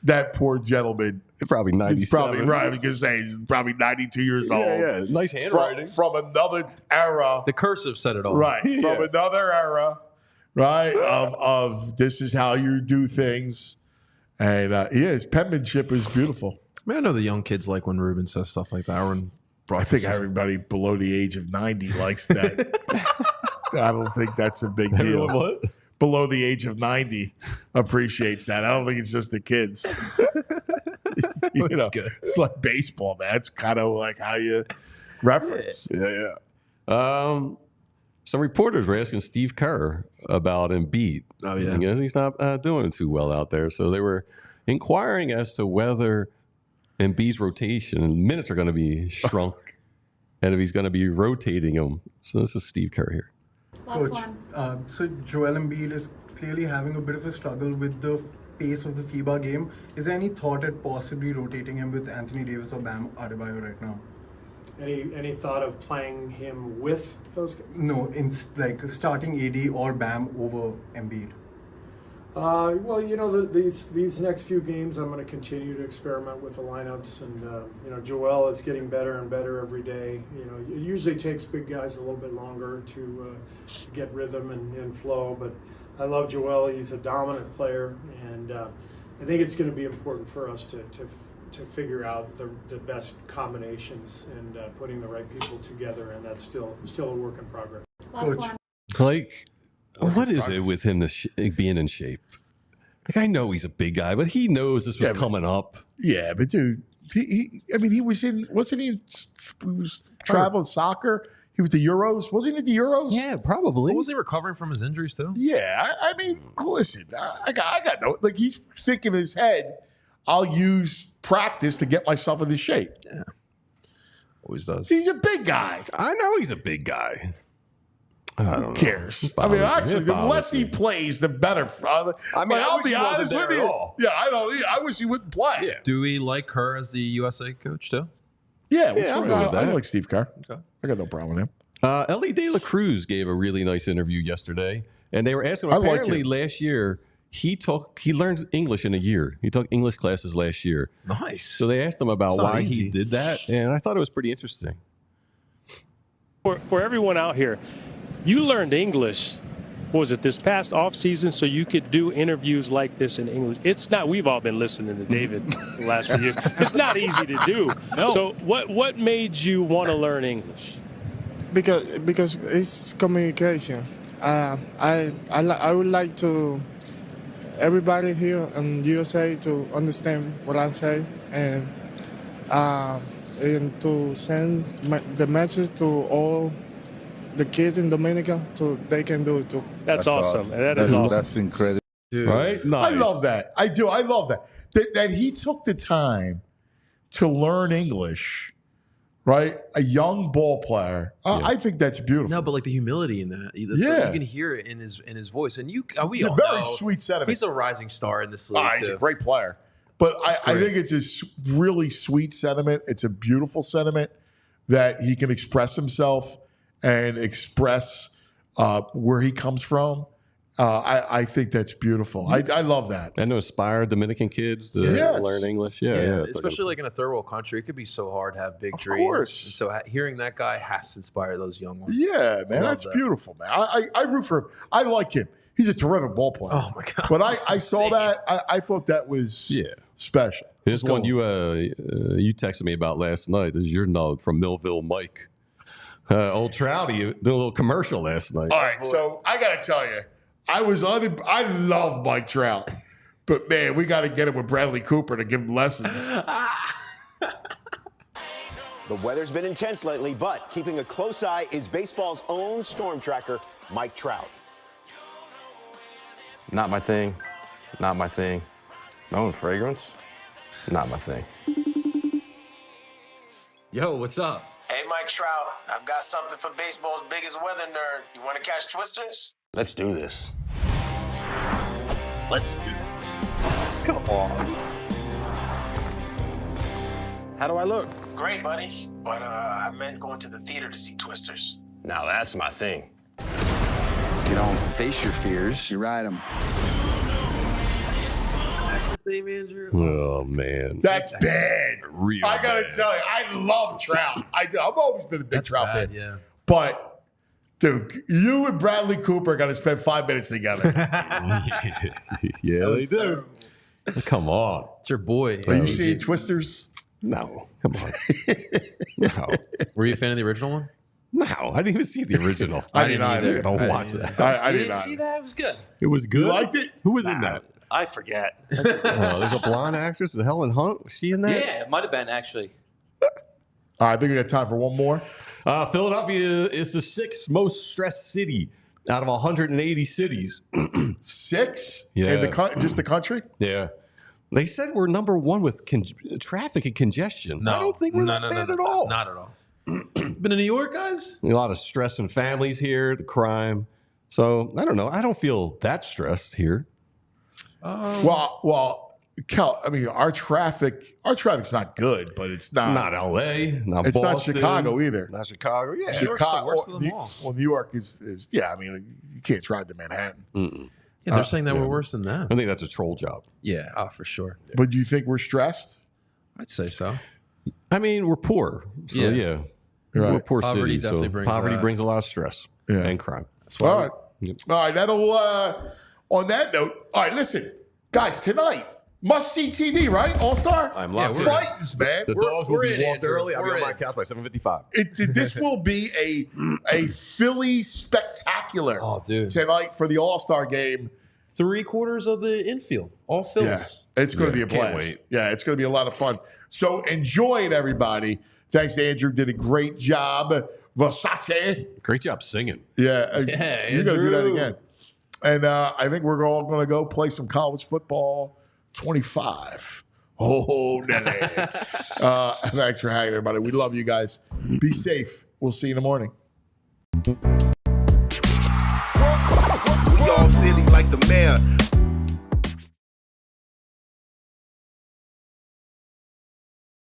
that poor gentleman. Probably 97. He's probably right. I was going to say he's probably 92 years old. Yeah. Nice handwriting. From another era. The cursive said it all. Right. From another era. Right. Of this is how you do things. And his penmanship is beautiful. I mean, I know the young kids like when Ruben says stuff like that. Or when I think everybody below the age of 90 likes that. I don't think that's a big deal. Everyone what? Below the age of 90 appreciates that. I don't think it's just the kids. It's like baseball, man. It's kind of like how you reference. Yeah. Some reporters were asking Steve Kerr about Embiid. Oh, yeah. I guess he's not doing too well out there. So they were inquiring as to whether Embiid's rotation and minutes are going to be shrunk and if he's going to be rotating them. So this is Steve Kerr here. Coach, so Joel Embiid is clearly having a bit of a struggle with the pace of the FIBA game. Is there any thought at possibly rotating him with Anthony Davis or Bam Adebayo right now? Any thought of playing him with those guys? No, it's like starting AD or Bam over Embiid. Well, you know, these next few games, I'm going to continue to experiment with the lineups, and you know, Joel is getting better and better every day. You know, it usually takes big guys a little bit longer to get rhythm and flow, but I love Joel. He's a dominant player, and I think it's going to be important for us to figure out the best combinations and putting the right people together, and that's still a work in progress. Like, what is it with him being in shape? Like, I know he's a big guy, but he knows this was coming up. Yeah, but dude, he was traveling soccer. He was the Euros. Wasn't he at the Euros? Yeah, probably. Was he recovering from his injuries too? Yeah, I mean, listen, I got no, like, he's thinking in his head, I'll use practice to get myself into shape. Yeah. Always does. He's a big guy. I know he's a big guy. I don't know. Who cares? I mean, actually, the less he plays, the better. I mean, I'll be honest with you. Yeah, I wish he wouldn't play. Yeah. Do we like Kerr as the USA coach too? Yeah, I like Steve Kerr. Okay. I got no problem with him. Ellie De La Cruz gave a really nice interview yesterday, and they were asking him, apparently last year he learned English in a year. He took English classes last year. Nice. So they asked him about why he did that, and I thought it was pretty interesting. For everyone out here, you learned English, what was it, this past off season, so you could do interviews like this in English. It's not, we've all been listening to David the last few years. It's not easy to do. No. So what made you want to learn English? Because it's communication. I would like to everybody here in USA to understand what I say and to send the message to all the kids in Dominica so they can do it too. That's awesome. That is awesome. That's incredible. Dude. Right? Nice. I love that. I do. I love that. That he took the time to learn English, right? A young ball player. I think that's beautiful. No, but like the humility in that. You can hear it in his voice. And we all very know sweet sentiment. He's a rising star in this league He's too. a great player. But I think it's a really sweet sentiment. It's a beautiful sentiment that he can express himself and express where he comes from. I think that's beautiful. I love that. And to inspire Dominican kids to learn English. Yeah. Especially like in a third world country, it could be so hard to have big dreams. Of course. And so hearing that guy has to inspire those young ones. Yeah, man, that's beautiful, man. I root for him. I like him. He's a terrific ball player. Oh my God! But I saw that. I thought that was special. Here's one you texted me about last night. This is your note from Millville Mike. Old Trouty did a little commercial last night. All right, so I got to tell you, I love Mike Trout, but man, we got to get him with Bradley Cooper to give him lessons. The weather's been intense lately, but keeping a close eye is baseball's own storm tracker, Mike Trout. Not my thing. Not my thing. No fragrance. Not my thing. Yo, what's up? Hey, Mike Trout, I've got something for baseball's biggest weather nerd. You want to catch twisters? Let's do this. Let's do this. Come on. How do I look? Great, buddy. But I meant going to the theater to see twisters. Now that's my thing. You don't face your fears, you ride them. Oh, man. That's bad. Real I got to bad. tell you, I love Trout. I've always been a big Trout fan. Yeah. But, dude, you and Bradley Cooper got to spend 5 minutes together. Yeah, they do. Come on. It's your boy. Are you seeing Twisters? No. Come on. No. Were you a fan of the original one? No, I didn't even see the original. I didn't either. Don't watch that. I You didn't didn't see that? It was good. It was good. You liked it? Who was in that? I forget. There's a blonde actress. Is Helen Hunt? Was she in that? Yeah, it might have been actually. All right, I think we got time for one more. Philadelphia is the 6th most stressed city out of 180 cities. 6? Yeah. In just the country? Yeah. They said we're number one with traffic and congestion. I don't think we're that bad at all. Not at all. Been to New York, guys? A lot of stress in families here, the crime. So, I don't know. I don't feel that stressed here. Well, I mean, our traffic's not good, but it's not LA, not it's Boston, not Chicago either. Not Chicago. Yeah, New York's the worst of them all. Well, New York is I mean, you can't drive to Manhattan. Yeah, they're saying that we're worse than that. I think that's a troll job. Yeah, for sure. But do you think we're stressed? I'd say so. I mean, we're poor, so yeah. Right. We're a poor Poverty city, definitely so brings poverty that. brings a lot of stress and crime. That's why All right. All right, that'll on that note. All right, listen, guys, tonight must see TV, right? All Star. I'm locked in. Titans, man. The dogs will be walked Andrew. early. I'll be We're on my in. couch by 7:55. This will be a Philly spectacular tonight for the All-Star game. 3/4 of the infield, all Phillies. Yeah, it's going to be a can't blast. wait. Yeah, it's going to be a lot of fun. So enjoy it, everybody. Thanks to Andrew. Did a great job. Versace. Great job singing. Yeah, Yeah, you're going to do that Andrew. again. And I think we're all going to go play some college football 25. Oh, Nelly. Thanks for hanging, everybody. We love you guys. Be safe. We'll see you in the morning. We all silly like the mayor.